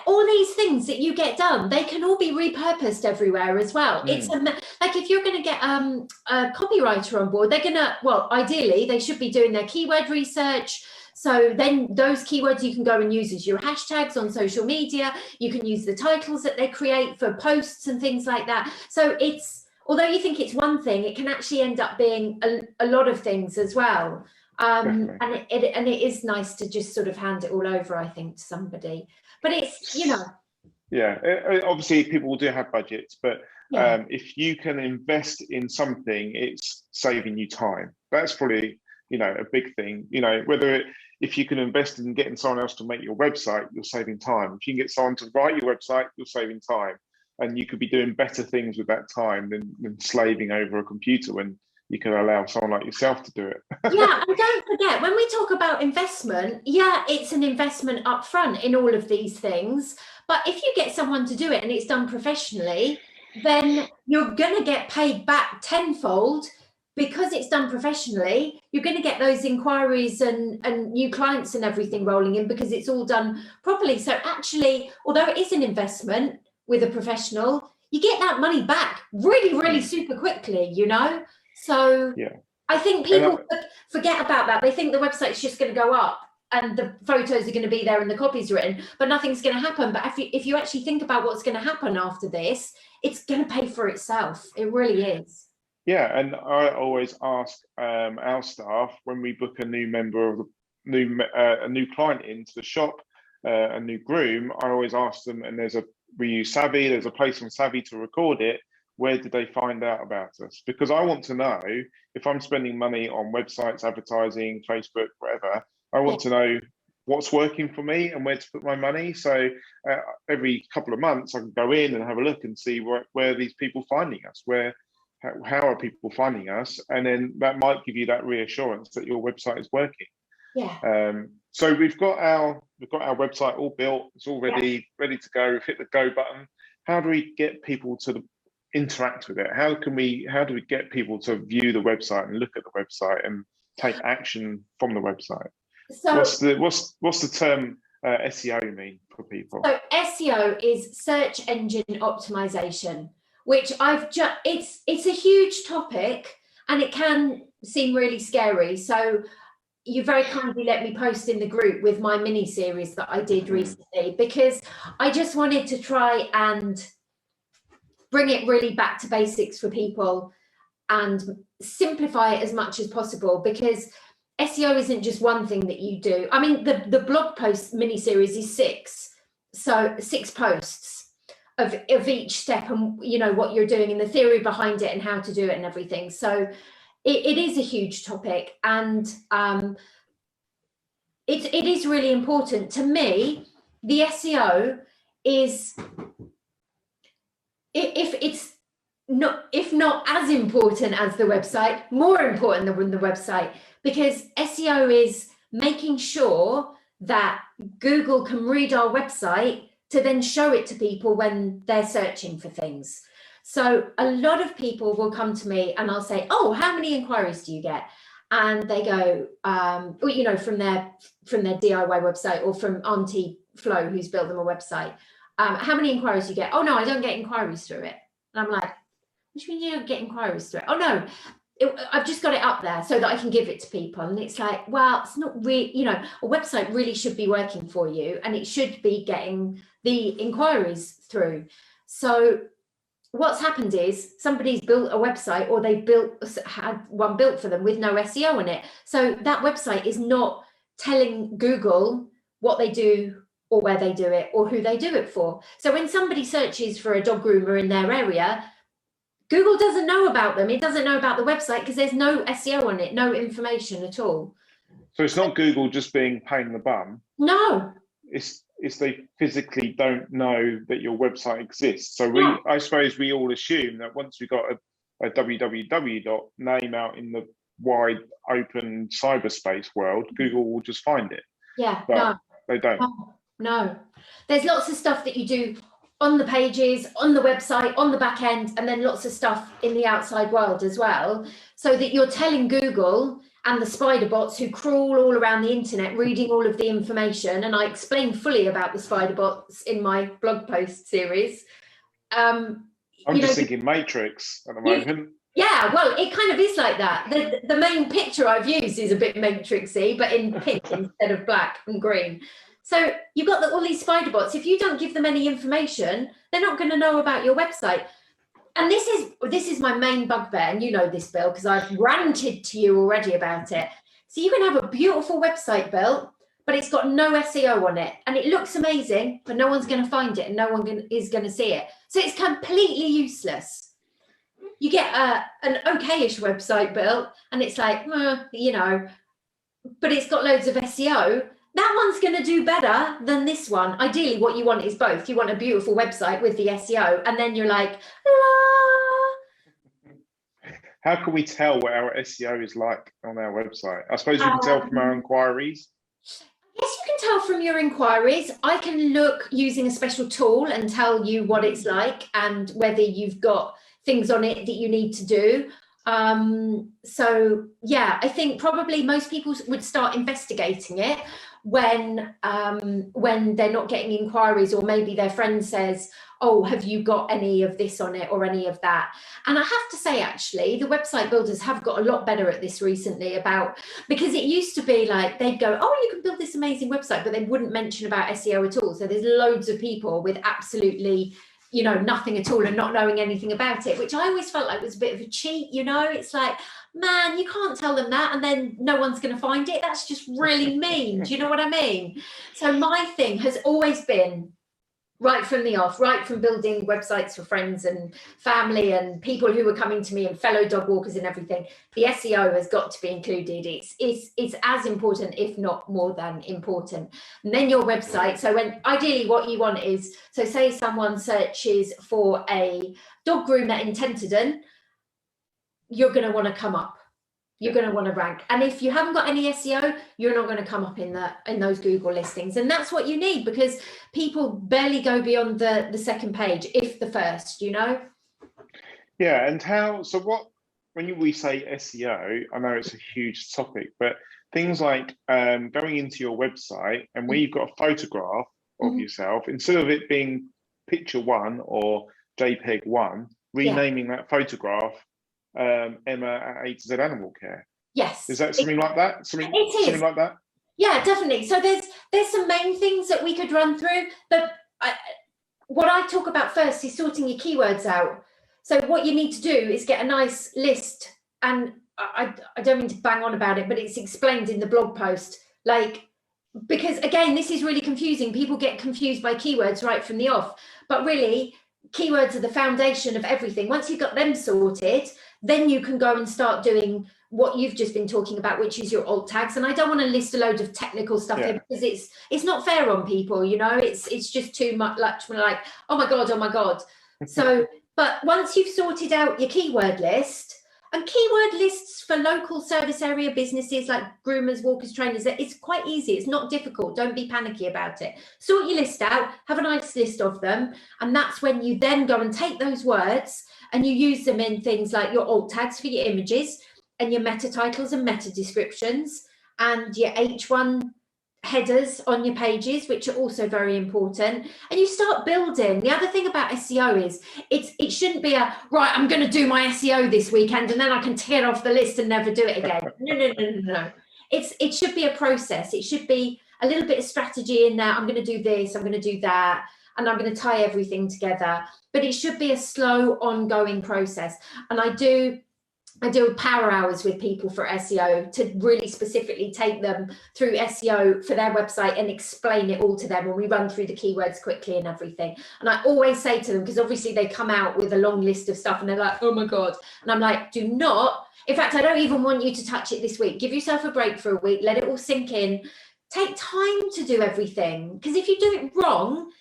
all these things that you get done. They can all be repurposed everywhere as well. It's like if you're going to get a copywriter on board, they're gonna, well, ideally they should be doing their keyword research. So then those keywords you can go and use as your hashtags on social media. You can use the titles that they create for posts and things like that. So it's, although you think it's one thing, it can actually end up being a lot of things as well. And it is nice to just sort of hand it all over, I think, to somebody. But it's, you know. Yeah, obviously people do have budgets, but if you can invest in something, it's saving you time. That's probably, you know, a big thing. You know, if you can invest in getting someone else to make your website, you're saving time. If you can get someone to write your website, you're saving time. And you could be doing better things with that time than slaving over a computer when you can allow someone like yourself to do it. Yeah, and don't forget, when we talk about investment, yeah, it's an investment up front in all of these things. But if you get someone to do it and it's done professionally, then you're going to get paid back tenfold because it's done professionally. You're going to get those inquiries and new clients and everything rolling in because it's all done properly. So actually, although it is an investment with a professional, you get that money back really, really super quickly, you know? So yeah. I think people forget about that. They think the website's just going to go up and the photos are going to be there and the copy's written, but nothing's going to happen. But if you actually think about what's going to happen after this, it's going to pay for itself. It really is. Yeah, and I always ask our staff when we book a new member of a new client into the shop, a new groom. I always ask them, and we use Savvy. There's a place on Savvy to record it. Where did they find out about us? Because I want to know if I'm spending money on websites, advertising, Facebook, whatever. I want to know what's working for me and where to put my money. So every couple of months, I can go in and have a look and see where these people finding us, how are people finding us, and then that might give you that reassurance that your website is working. Yeah. So we've got our website all built. It's all ready to go. We've hit the go button. How do we get people to interact with it? How do we get people to view the website and look at the website and take action from the website? So what's the term SEO mean for people? So SEO is search engine optimization, which it's a huge topic and it can seem really scary. So you very kindly let me post in the group with my mini series that I did recently, because I just wanted to try and bring it really back to basics for people and simplify it as much as possible, because SEO isn't just one thing that you do. I mean, the blog post mini series is 6 posts. of each step and what you're doing and the theory behind it and how to do it and everything. So it is a huge topic, and it is really important to me. The SEO is, if not as important as the website, more important than the website, because SEO is making sure that Google can read our website to then show it to people when they're searching for things. So a lot of people will come to me and I'll say, oh, how many inquiries do you get? And they go, from their DIY website, or from Auntie Flo, who's built them a website. How many inquiries do you get? Oh, no, I don't get inquiries through it. And I'm like, what do you mean you don't get inquiries through it? Oh, no, I've just got it up there so that I can give it to people. And it's like, well, it's not really, a website really should be working for you, and it should be getting the inquiries through. So what's happened is somebody's built a website, or they had one built for them with no SEO on it. So that website is not telling Google what they do, or where they do it, or who they do it for. So when somebody searches for a dog groomer in their area, Google doesn't know about them. It doesn't know about the website because there's no SEO on it, no information at all. So it's not Google just being pain in the bum. No. It's they physically don't know that your website exists. So I suppose we all assume that once we got a www name out in the wide open cyberspace world, Google will just find it. Yeah, but no. They don't. No. There's lots of stuff that you do on the pages, on the website, on the back end, and then lots of stuff in the outside world as well, so that you're telling Google and the spider bots who crawl all around the internet reading all of the information. And I explain fully about the spider bots in my blog post series. I'm just thinking Matrix at the moment. Yeah, well, it kind of is like that. The main picture I've used is a bit matrixy, but in pink instead of black and green. So you've got all these spider bots. If you don't give them any information, they're not going to know about your website. And this is my main bugbear, and you know this, Bill, because I've ranted to you already about it. So you can have a beautiful website built, but it's got no SEO on it, and it looks amazing, but no one's going to find it, and no one is going to see it. So it's completely useless. You get an okay-ish website built, and it's like, but it's got loads of SEO. That one's going to do better than this one. Ideally, what you want is both. You want a beautiful website with the SEO, and then you're like, How can we tell what our SEO is like on our website? I suppose we can tell from our inquiries. Yes, you can tell from your inquiries. I can look using a special tool and tell you what it's like and whether you've got things on it that you need to do. So yeah, I think probably most people would start investigating it when they're not getting inquiries, or maybe their friend says, oh, have you got any of this on it or any of that? And I have to say, actually, the website builders have got a lot better at this recently, because it used to be like they'd go, oh, you can build this amazing website, but they wouldn't mention about SEO at all. So there's loads of people with absolutely nothing at all and not knowing anything about it, which I always felt like was a bit of a cheat. It's like, man, you can't tell them that and then no one's going to find it. That's just really mean. Do you know what I mean? So my thing has always been, right from the off, right from building websites for friends and family and people who were coming to me and fellow dog walkers and everything, the SEO has got to be included. It's as important, if not more than important. And then your website. So when ideally what you want is, so say someone searches for a dog groomer in Tenterden, you're going to want to come up. You're going to want to rank. And if you haven't got any SEO, you're not going to come up in those Google listings. And that's what you need, because people barely go beyond the second page, if the first, Yeah, and when we say SEO, I know it's a huge topic, but things like going into your website and where you've got a photograph of yourself, instead of it being picture 1 or JPEG 1, renaming that photograph Emma at A to Z Animal Care. Yes. Is that something like that? Something like that? Yeah, definitely. So there's some main things that we could run through, but what I talk about first is sorting your keywords out. So what you need to do is get a nice list, and I don't mean to bang on about it, but it's explained in the blog post, because again, this is really confusing. People get confused by keywords right from the off, but really keywords are the foundation of everything. Once you've got them sorted, then you can go and start doing what you've just been talking about, which is your alt tags. And I don't want to list a load of technical stuff here, because it's not fair on people, you know. It's just too much, like, oh my god. So but once you've sorted out your keyword list, and keyword lists for local service area businesses like groomers, walkers, trainers, it's quite easy. It's not difficult. Don't be panicky about it. Sort your list out, have a nice list of them. And that's when you then go and take those words and you use them in things like your alt tags for your images, and your meta titles and meta descriptions, and your H1 headers on your pages, which are also very important. And you start building. The other thing about SEO is it shouldn't be a, right, I'm going to do my SEO this weekend and then I can tear off the list and never do it again. No. It should be a process. It should be a little bit of strategy in there. I'm going to do this, I'm going to do that, and I'm going to tie everything together. But it should be a slow, ongoing process. And I do power hours with people for SEO to really specifically take them through SEO for their website and explain it all to them. And we run through the keywords quickly and everything. And I always say to them, because obviously they come out with a long list of stuff and they're like, oh my God. And I'm like, do not, in fact, I don't even want you to touch it this week. Give yourself a break for a week. Let it all sink in. Take time to do everything. Because if you do it wrong,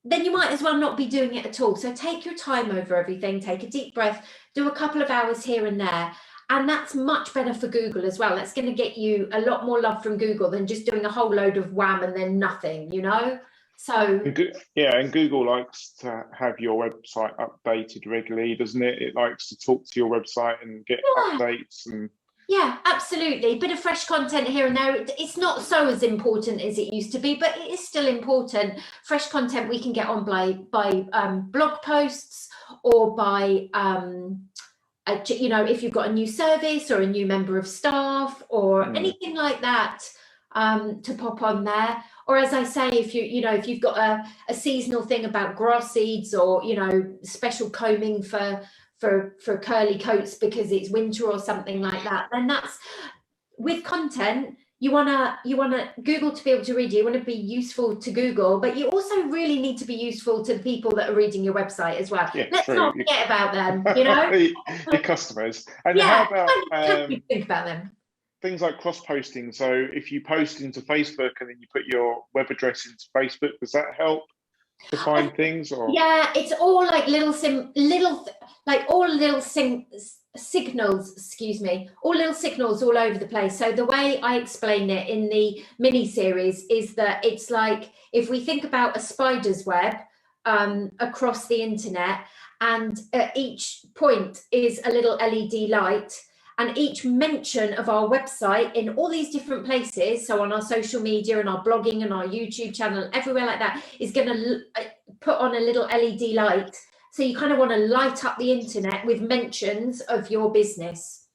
then you might as well not be doing it at all. So take your time over everything, take a deep breath, do a couple of hours here and there. And that's much better for Google as well. That's going to get you a lot more love from Google than just doing a whole load of wham and then nothing, you know? So and Google likes to have your website updated regularly, doesn't it? It likes to talk to your website and get updates. And yeah, absolutely. Bit of fresh content here and there. It's not so as important as it used to be, but it is still important. Fresh content we can get on by blog posts, or by you know, if you've got a new service or a new member of staff or anything like that, to pop on there. Or as I say, if you've got a seasonal thing about grass seeds, or, you know, special combing for curly coats because it's winter or something like that, then that's, with content, you want Google to be able to read you. You want to be useful to Google, but you also really need to be useful to the people that are reading your website as well. Yeah, let's not forget about them, you know. your customers. And yeah, how about think about them, things like cross-posting? So if you post into Facebook and then you put your web address into Facebook, does that help to find things? Or yeah, it's all like signals all over the place. So the way I explain it in the mini series is that it's like, if we think about a spider's web across the internet, and at each point is a little LED light, and each mention of our website in all these different places, so on our social media and our blogging and our YouTube channel, everywhere like that, is going to put on a little LED light. So you kind of want to light up the internet with mentions of your business.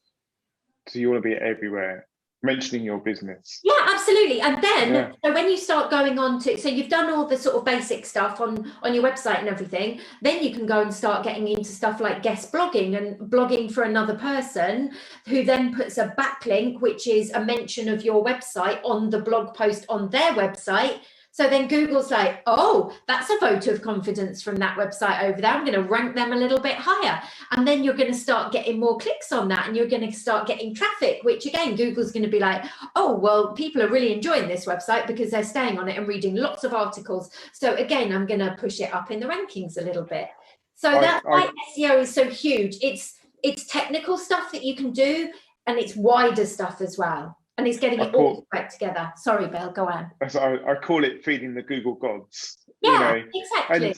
So you want to be everywhere, mentioning your business. Yeah, absolutely. And then, so when you start going on to, so you've done all the sort of basic stuff on your website and everything, then you can go and start getting into stuff like guest blogging and blogging for another person, who then puts a backlink, which is a mention of your website on the blog post on their website. So then Google's like, oh, that's a vote of confidence from that website over there. I'm going to rank them a little bit higher. And then you're going to start getting more clicks on that, and you're going to start getting traffic, which again, Google's going to be like, oh, well, people are really enjoying this website because they're staying on it and reading lots of articles. So again, I'm going to push it up in the rankings a little bit. So that's why SEO is so huge. It's technical stuff that you can do, and it's wider stuff as well. And it's getting it all right together. Sorry, Bill, go on. I call it feeding the Google gods. Yeah, you know? exactly.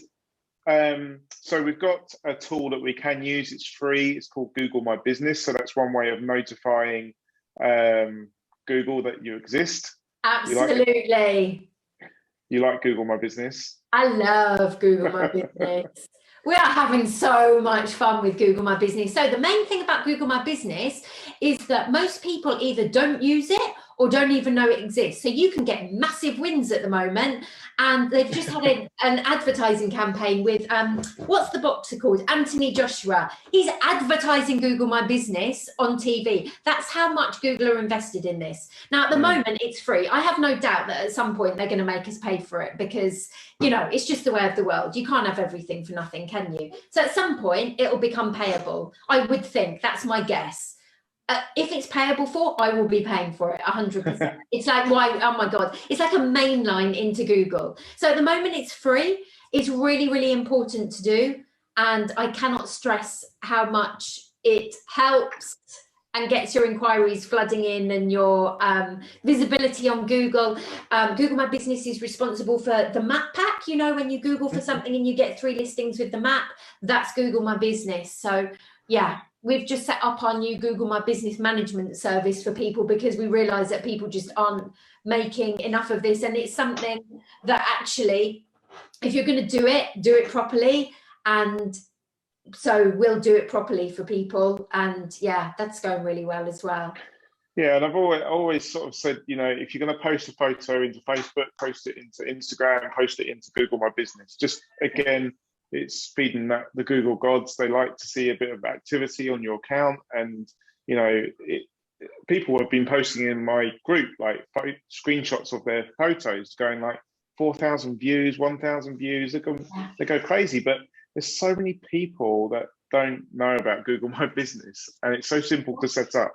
And so we've got a tool that we can use. It's free. It's called Google My Business. So that's one way of notifying Google that you exist. Absolutely. You like Google My Business? I love Google My Business. We are having so much fun with Google My Business. So the main thing about Google My Business is that most people either don't use it or don't even know it exists. So you can get massive wins at the moment. And they've just had an advertising campaign with, what's the boxer called? Anthony Joshua. He's advertising Google My Business on TV. That's how much Google are invested in this. Now, at the moment, it's free. I have no doubt that at some point they're going to make us pay for it because, you know, it's just the way of the world. You can't have everything for nothing, can you? So at some point, it'll become payable. I would think. That's my guess. If it's payable for, I will be paying for it 100%. It's like, why? Oh my God. It's like a main line into Google. So at the moment it's free. It's really, really important to do. And I cannot stress how much it helps and gets your inquiries flooding in and your visibility on Google. Google My Business is responsible for the map pack. You know, when you Google for something and you get 3 listings with the map, that's Google My Business. So yeah. We've just set up our new Google My Business management service for people because we realize that people just aren't making enough of this. And it's something that actually, if you're going to do it properly. And so we'll do it properly for people. And yeah, that's going really well as well. Yeah, and I've always sort of said, you know, if you're going to post a photo into Facebook, post it into Instagram, post it into Google My Business. Just again, it's feeding the Google gods. They like to see a bit of activity on your account. And, you know, people have been posting in my group, like screenshots of their photos going like 4,000 views, 1,000 views. They go crazy. But there's so many people that don't know about Google My Business. And it's so simple to set up.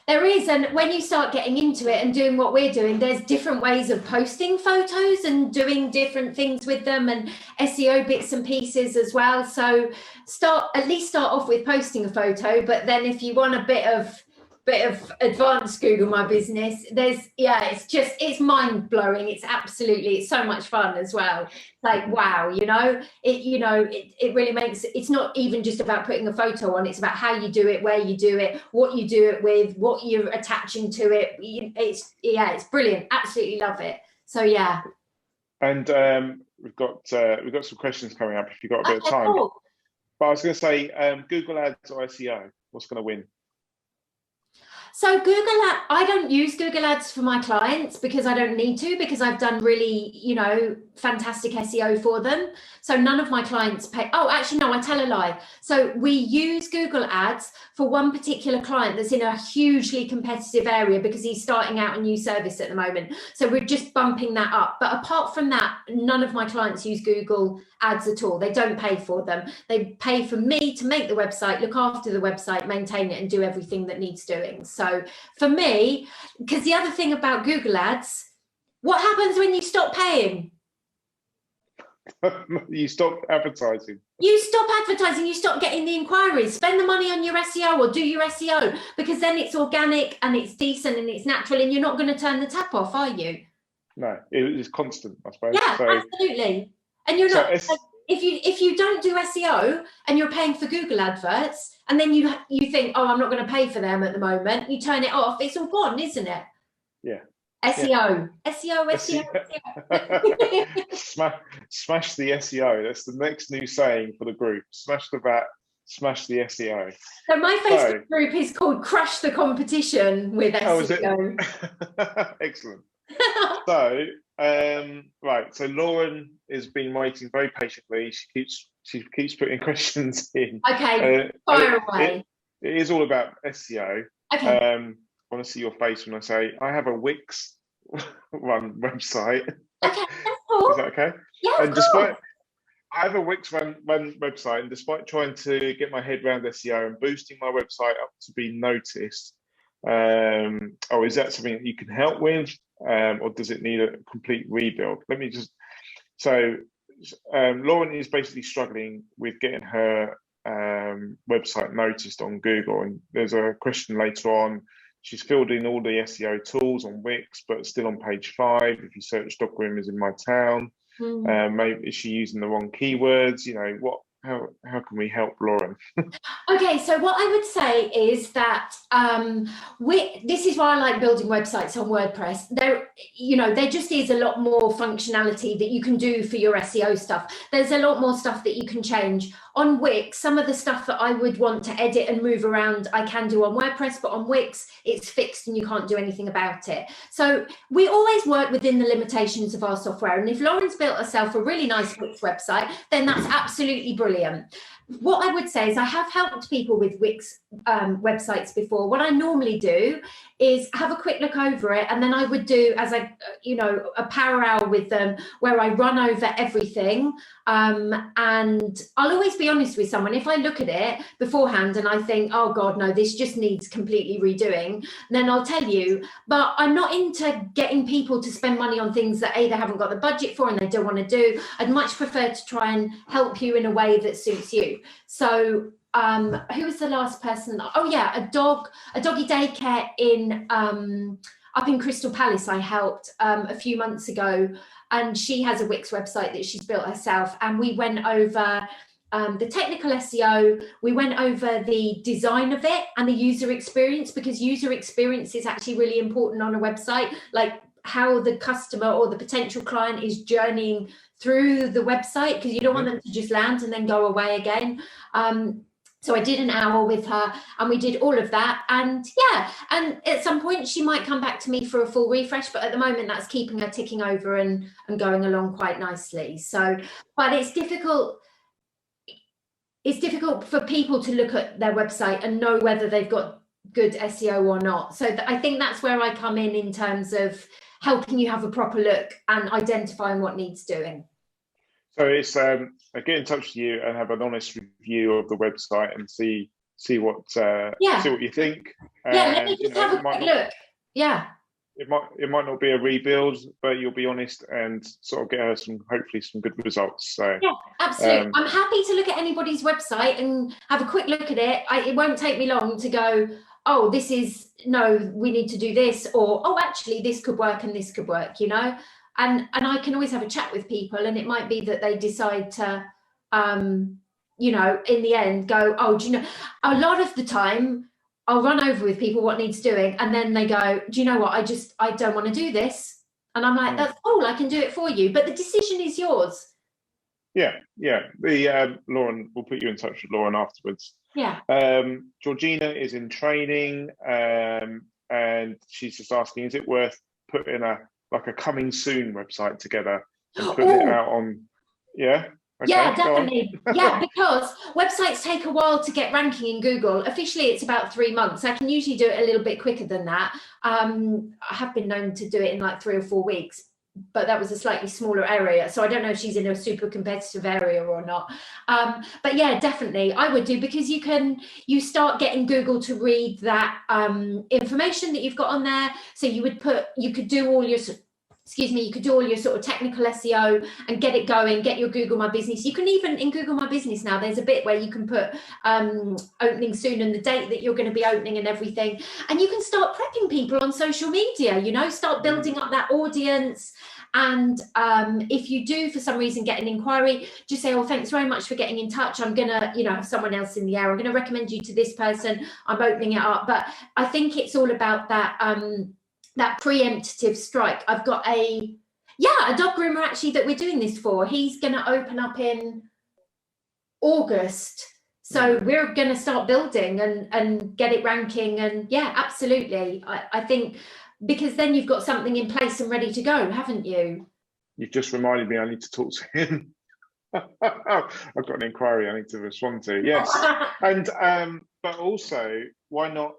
There is, and when you start getting into it and doing what we're doing, there's different ways of posting photos and doing different things with them and SEO bits and pieces as well. So at least start off with posting a photo, but then if you want a bit of advanced Google My Business, it's mind-blowing. It's so much fun as well. Like, wow, it really makes, it's not even just about putting a photo on, it's about how you do it, where you do it, what you do it with, what you're attaching to it. It's brilliant. Absolutely love it. So yeah. And we've got some questions coming up if you've got a bit of time. Cool. But I was going to say, Google Ads or SEO, what's going to win? So I don't use Google Ads for my clients because I don't need to, because I've done really, fantastic SEO for them. So none of my clients pay. Oh, actually, no, I tell a lie. So we use Google Ads for one particular client that's in a hugely competitive area because he's starting out a new service at the moment. So we're just bumping that up. But apart from that, none of my clients use Google Ads at all. They don't pay for them. They pay for me to make the website, look after the website, maintain it, and do everything that needs doing. So for me, because the other thing about Google Ads, what happens when you stop paying? You stop advertising. You stop advertising, you stop getting the inquiries. Spend the money on your SEO or do your SEO, because then it's organic and it's decent and it's natural and you're not going to turn the tap off, are you? No, it's constant, I suppose. Yeah, so, absolutely. And you're not, if you don't do SEO and you're paying for Google adverts and then you think, oh, I'm not going to pay for them at the moment, you turn it off, it's all gone, isn't it? Yeah. SEO. Smash the SEO. That's the next new saying for the group. Smash the VAT, smash the SEO. So my Facebook group is called Crush the Competition with SEO. Oh, is it? Excellent. So, right. So Lauren has been waiting very patiently. She keeps putting questions in. Okay, fire away. It is all about SEO. Okay. I want to see your face when I say I have a Wix run website. Okay, that's cool. Is that okay? Yeah, and I have a Wix run website, and despite trying to get my head around SEO and boosting my website up to be noticed, is that something that you can help with, or does it need a complete rebuild? Lauren is basically struggling with getting her website noticed on Google, and there's a question later on. She's filled in all the SEO tools on Wix, but still on page 5. If you search dog groomers in my town, maybe is she using the wrong keywords? How can we help Lauren? Okay, so what I would say is that this is why I like building websites on WordPress. There just is a lot more functionality that you can do for your SEO stuff. There's a lot more stuff that you can change. on Wix, some of the stuff that I would want to edit and move around, I can do on WordPress, but on Wix, it's fixed and you can't do anything about it. So we always work within the limitations of our software. And if Lauren's built herself a really nice Wix website, then that's absolutely brilliant. What I would say is I have helped people with Wix websites before. What I normally do is have a quick look over it, and then I would do, as a power hour with them where I run over everything. And I'll always be honest with someone. If I look at it beforehand and I think, oh God, no, this just needs completely redoing, then I'll tell you. But I'm not into getting people to spend money on things that A, they haven't got the budget for and they don't want to do. I'd much prefer to try and help you in a way that suits you. So who was the last person? Oh yeah, a doggy daycare in up in Crystal Palace I helped a few months ago, and she has a Wix website that she's built herself, and we went over the technical SEO, we went over the design of it and the user experience, because user experience is actually really important on a website, like how the customer or the potential client is journeying through the website, because you don't want them to just land and then go away again. So I did an hour with her and we did all of that. And yeah, and at some point she might come back to me for a full refresh, but at the moment that's keeping her ticking over and going along quite nicely. So, but it's difficult. It's difficult for people to look at their website and know whether they've got good SEO or not. So I think that's where I come in terms of helping you have a proper look and identifying what needs doing. So it's get in touch with you and have an honest review of the website and see what you think. Yeah, let me just have a quick look. Yeah. It might not be a rebuild, but you'll be honest and sort of get her hopefully some good results. So yeah, absolutely. I'm happy to look at anybody's website and have a quick look at it. It won't take me long to go, oh, we need to do this, or oh, actually this could work and this could work, And I can always have a chat with people, and it might be that they decide to, in the end go, oh, do you know, a lot of the time I'll run over with people what needs doing, and then they go, do you know what, I don't want to do this. And I'm like, that's cool, I can do it for you. But the decision is yours. Yeah. Lauren, we'll put you in touch with Lauren afterwards. Yeah. Georgina is in training, and she's just asking, is it worth putting a coming soon website together and putting it out on? Yeah. Okay, yeah, definitely. Yeah, because websites take a while to get ranking in Google. Officially, it's about 3 months. I can usually do it a little bit quicker than that. I have been known to do it in like 3 or 4 weeks, but that was a slightly smaller area. So I don't know if she's in a super competitive area or not. But yeah, definitely I would do, because you start getting Google to read that information that you've got on there. So you could do all your sort of technical SEO and get it going, get your Google My Business. You can even, in Google My Business now, there's a bit where you can put opening soon and the date that you're going to be opening and everything. And you can start prepping people on social media, start building up that audience. And if you do, for some reason, get an inquiry, just say, oh, thanks very much for getting in touch. I'm going to, have someone else in the air. I'm going to recommend you to this person. I'm opening it up. But I think it's all about that preemptive strike. I've got a dog groomer actually that we're doing this for. He's going to open up in August. So we're going to start building and get it ranking. And yeah, absolutely. I think, because then you've got something in place and ready to go, haven't you? You've just reminded me I need to talk to him. I've got an inquiry I need to respond to. Yes. And but also, why not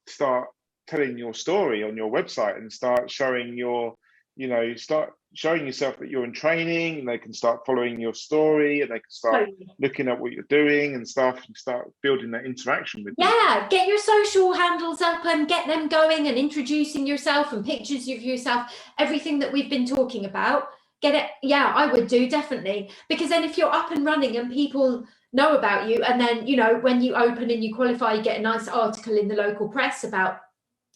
start telling your story on your website and start showing showing yourself that you're in training, and they can start following your story, and they can start looking at what you're doing and stuff, and start building that interaction with you. Yeah, get your social handles up and get them going, and introducing yourself and pictures of yourself, everything that we've been talking about. Get it. Yeah, I would do, definitely, because then if you're up and running and people know about you, and then when you open and you qualify, you get a nice article in the local press about,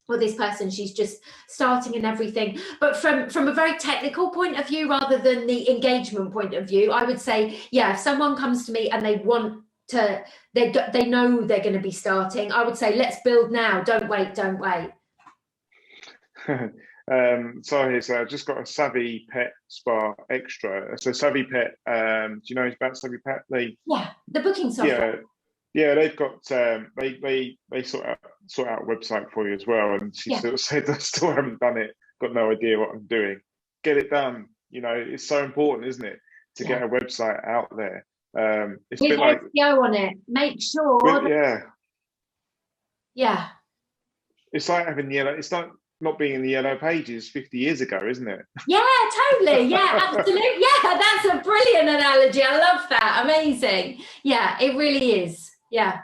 well, this person, she's just starting and everything. But from a very technical point of view, rather than the engagement point of view, I would say, yeah, if someone comes to me and they want to, they know they're going to be starting, I would say, let's build now. Don't wait. So I just got a Savvy Pet Spa Extra. So Savvy Pet, do you know about Savvy Pet? The booking software. Yeah, they've got they sort out a website for you as well. And she sort of said, I still haven't done it. Got no idea what I'm doing. Get it done. It's so important, isn't it, to get a website out there. It's With a bit like SEO on it. Make sure. Yeah. It's like having yellow. It's like not being in the yellow pages 50 years ago, isn't it? Yeah, totally. Yeah, absolutely. Yeah, that's a brilliant analogy. I love that. Amazing. Yeah, it really is. Yeah.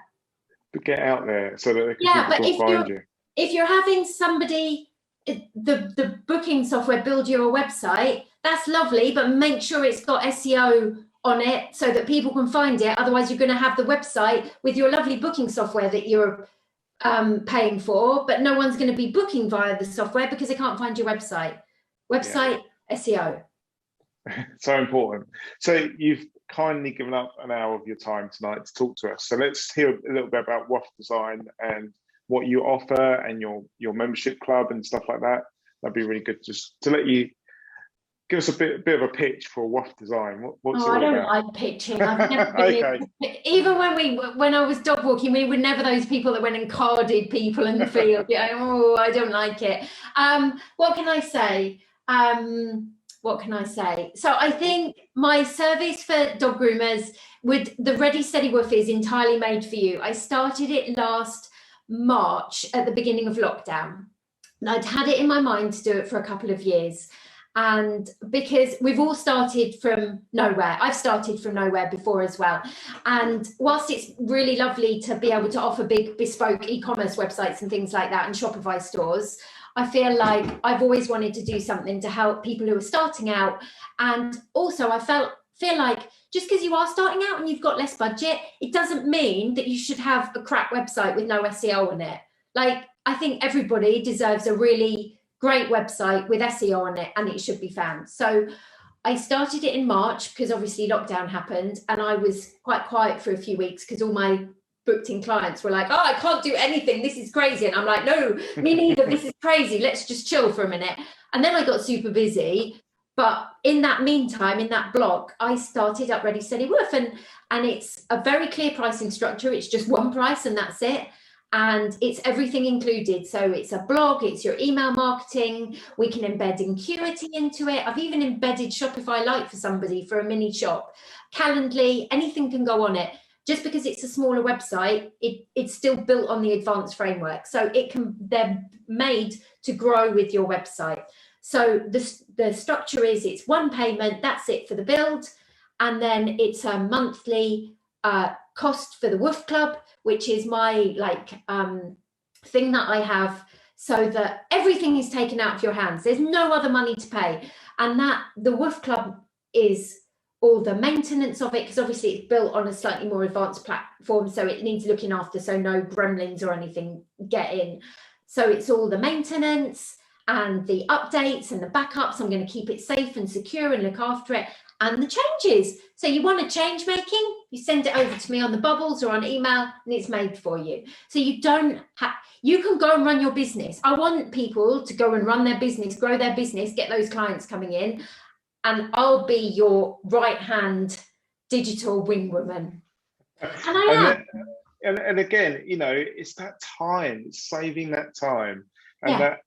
But get out there so that people can find you. If you're having somebody, the booking software build you a website, that's lovely, but make sure it's got SEO on it so that people can find it. Otherwise, you're going to have the website with your lovely booking software that you're paying for, but no one's going to be booking via the software because they can't find your website. SEO. So important. So you've kindly given up an hour of your time tonight to talk to us. So let's hear a little bit about WUF Design and what you offer and your membership club and stuff like that. That'd be really good just to let you give us a bit of a pitch for WUF Design. What's it all I don't about? like pitching. I've never been even when I was dog walking, we were never those people that went and carded people in the field. I don't like it. What can I say? So I think my service for dog groomers with the Ready Steady WUF is entirely made for you. I started it last March at the beginning of lockdown. And I'd had it in my mind to do it for a couple of years. And because we've all started from nowhere, I've started from nowhere before as well. And whilst it's really lovely to be able to offer big bespoke e-commerce websites and things like that and Shopify stores, I feel like I've always wanted to do something to help people who are starting out. And also I feel like just because you are starting out and you've got less budget, it doesn't mean that you should have a crap website with no SEO on it. Like, I think everybody deserves a really great website with SEO on it and it should be found. So I started it in March because obviously lockdown happened and I was quite quiet for a few weeks because all my booked in clients were like, oh, I can't do anything. This is crazy. And I'm like, no, me neither. This is crazy. Let's just chill for a minute. And then I got super busy. But in that meantime, in that block, I started up Ready Steady WUF and it's a very clear pricing structure. It's just one price and that's it. And it's everything included. So it's a blog, it's your email marketing. We can embed Incuity into it. I've even embedded Shopify Lite for somebody for a mini shop. Calendly, anything can go on it. Just because it's a smaller website, it's still built on the advanced framework. So they're made to grow with your website. So the structure is it's one payment, that's it for the build. And then it's a monthly cost for the WUF Club, which is my thing that I have so that everything is taken out of your hands. There's no other money to pay. And that the WUF Club is all the maintenance of it, because obviously it's built on a slightly more advanced platform, so it needs looking after so no gremlins or anything get in. So it's all the maintenance and the updates and the backups. I'm going to keep it safe and secure and look after it, and the changes. So you want a change making, you send it over to me on the bubbles or on email and it's made for you. So you don't have, you can go and run your business. I want people to go and run their business, grow their business, get those clients coming in, and I'll be your right-hand digital wing woman. And I am. And again, it's that time, it's saving that time. And that,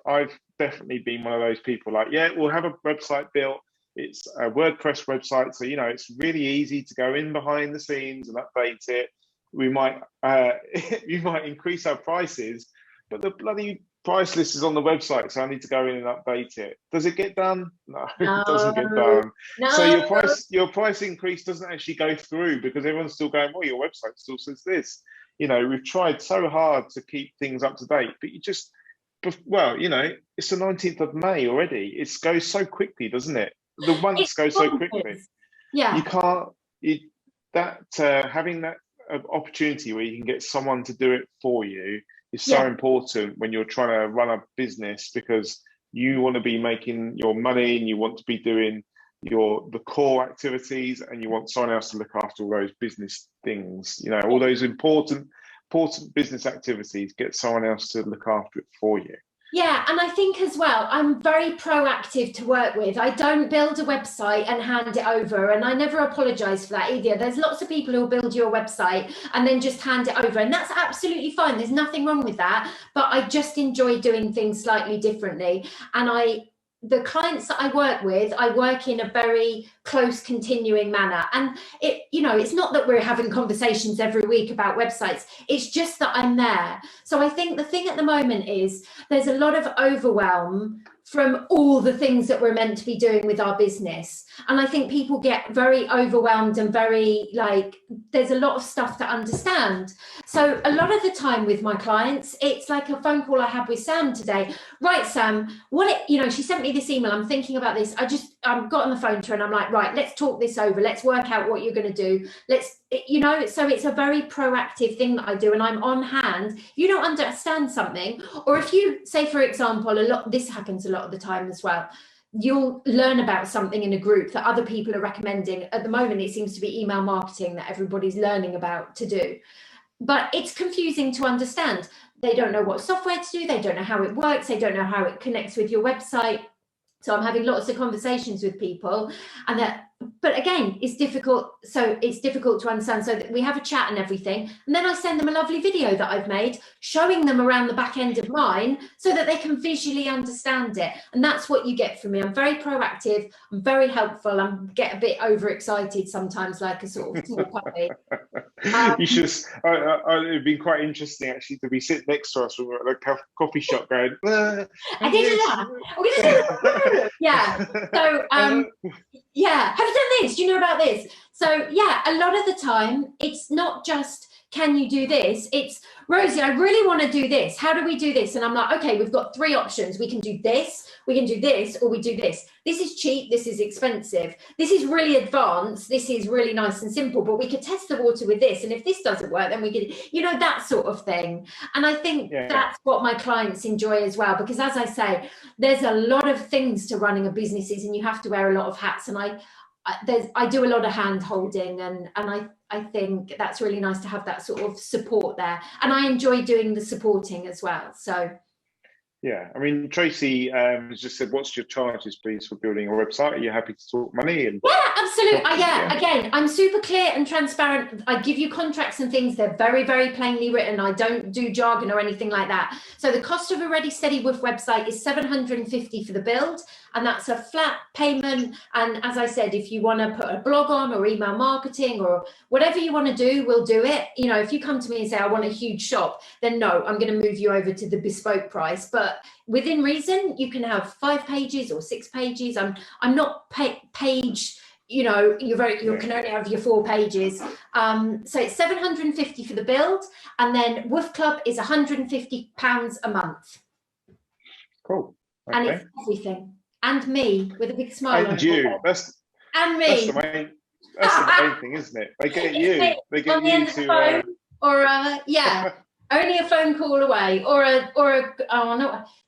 I've definitely been one of those people like, we'll have a website built. It's a WordPress website. So, it's really easy to go in behind the scenes and update it. We might, you might increase our prices, but the bloody price list is on the website, so I need to go in and update it. Does it get done? No, it doesn't get done. No. So your price increase doesn't actually go through because everyone's still going, well, your website still says this. We've tried so hard to keep things up to date, but it's the 19th of May already. It goes so quickly, doesn't it? The months go so quickly. Yeah. You can't, having that opportunity where you can get someone to do it for you is so important when you're trying to run a business, because you want to be making your money and you want to be doing the core activities, and you want someone else to look after all those business things, all those important business activities. Get someone else to look after it for you. Yeah, and I think as well, I'm very proactive to work with. I don't build a website and hand it over, and I never apologize for that either. There's lots of people who build your website and then just hand it over, and that's absolutely fine. There's nothing wrong with that, but I just enjoy doing things slightly differently. And the clients that I work in a very close continuing manner. And it's not that we're having conversations every week about websites. It's just that I'm there. So I think the thing at the moment is there's a lot of overwhelm from all the things that we're meant to be doing with our business. And I think people get very overwhelmed and very there's a lot of stuff to understand. So a lot of the time with my clients, it's like a phone call I had with Sam today. Right, Sam, she sent me this email. I'm thinking about this. I just got on the phone to her and I'm like, right, let's talk this over. Let's work out what you're going to do. So it's a very proactive thing that I do, and I'm on hand. If you don't understand something, or if you say, for example, this happens a lot of the time as well, you'll learn about something in a group that other people are recommending. At the moment, it seems to be email marketing that everybody's learning about to do, but it's confusing to understand. They don't know what software to do. They don't know how it works. They don't know how it connects with your website. So I'm having lots of conversations with people, but again, it's difficult. So it's difficult to understand. So that we have a chat and everything. And then I send them a lovely video that I've made, showing them around the back end of mine so that they can visually understand it. And that's what you get from me. I'm very proactive. I'm very helpful. I get a bit overexcited sometimes, like a sort of small puppy. You should. It'd been quite interesting actually to be sitting next to us at a coffee shop going. I did that. Yeah. So yeah. Have you done this? Do you know about this? So yeah, a lot of the time it's not just can you do this? It's Rosie, I really want to do this. How do we do this? And I'm like, okay, we've got three options. We can do this, we can do this, or we do this. This is cheap, this is expensive. This is really advanced, this is really nice and simple, but we could test the water with this. And if this doesn't work, then we could, that sort of thing. And I think that's what my clients enjoy as well, because as I say, there's a lot of things to running a business and you have to wear a lot of hats. And I do a lot of hand holding, and I think that's really nice to have that sort of support there. And I enjoy doing the supporting as well. So yeah, I mean, Tracy has just said, what's your charges, please, for building a website? Are you happy to talk money? And yeah, absolutely. Again, I'm super clear and transparent. I give you contracts and things. They're very, very plainly written. I don't do jargon or anything like that. So the cost of a Ready Steady WUF website is $750 for the build. And that's a flat payment. And as I said, if you want to put a blog on or email marketing or whatever you want to do, we'll do it. If you come to me and say, I want a huge shop, then no, I'm going to move you over to the bespoke price. But within reason, you can have 5 pages or 6 pages. I'm not page, you can only have your 4 pages. So it's $750 for the build. And then WUF Club is £150 a month. Cool. Okay. And it's everything. And me with a big smile and on you. And me. That's the main thing, isn't it? They get you. They get you to. Only a phone call away, or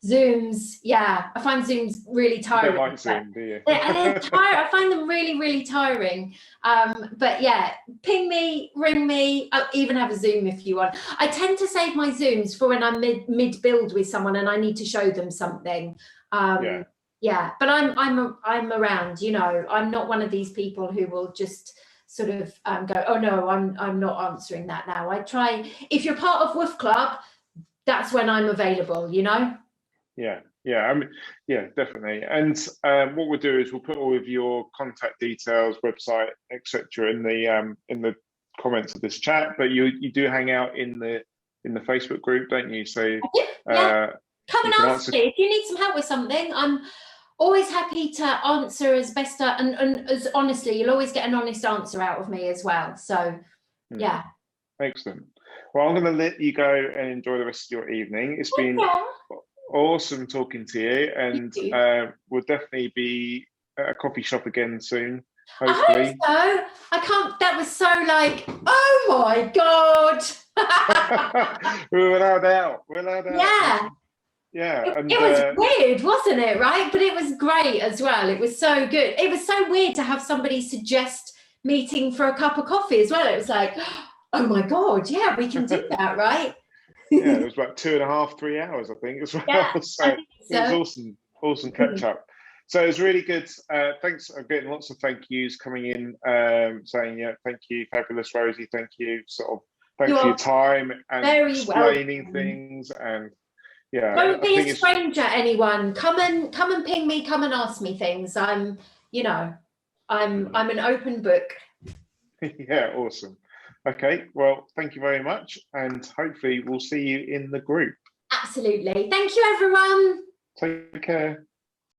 Zooms. Yeah, I find Zooms really tiring. You don't like Zoom, do you? They're tired. I find them really, really tiring. But yeah, ping me, ring me. I'll even have a Zoom if you want. I tend to save my Zooms for when I'm mid build with someone and I need to show them something. Yeah, but I'm around. I'm not one of these people who will just sort of go, oh no, I'm not answering that now. I try. If you're part of WUF Club, that's when I'm available. Yeah, I mean, yeah, definitely. And what we'll do is we'll put all of your contact details, website, etc. in the comments of this chat. But you do hang out in the Facebook group, don't you? So come and ask me if you need some help with something. I'm always happy to answer as best and as honestly. You'll always get an honest answer out of me as well. So yeah. Excellent. Well, I'm going to let you go and enjoy the rest of your evening. It's been awesome talking to you, and we'll definitely be at a coffee shop again soon, hopefully. I hope so. I can't. That was so oh my God. We're allowed out. Yeah. Yeah, it was weird, wasn't it? Right, but it was great as well. It was so good. It was so weird to have somebody suggest meeting for a cup of coffee as well. It was like, oh my God, yeah, we can do that, right? Yeah, it was about 2.5, 3 hours, I think, as well. Yeah, So I think it was so. awesome catch up. So it was really good. Thanks. I'm getting lots of thank yous coming in, saying, yeah, thank you, fabulous Rosie, thank you. Sort of thanks You for your are time and very explaining welcome. things. And yeah, Don't I be think a it's stranger, anyone. Come and ping me, come and ask me things. I'm an open book. yeah, awesome. Okay, well, thank you very much, and hopefully we'll see you in the group. Absolutely. Thank you, everyone. Take care.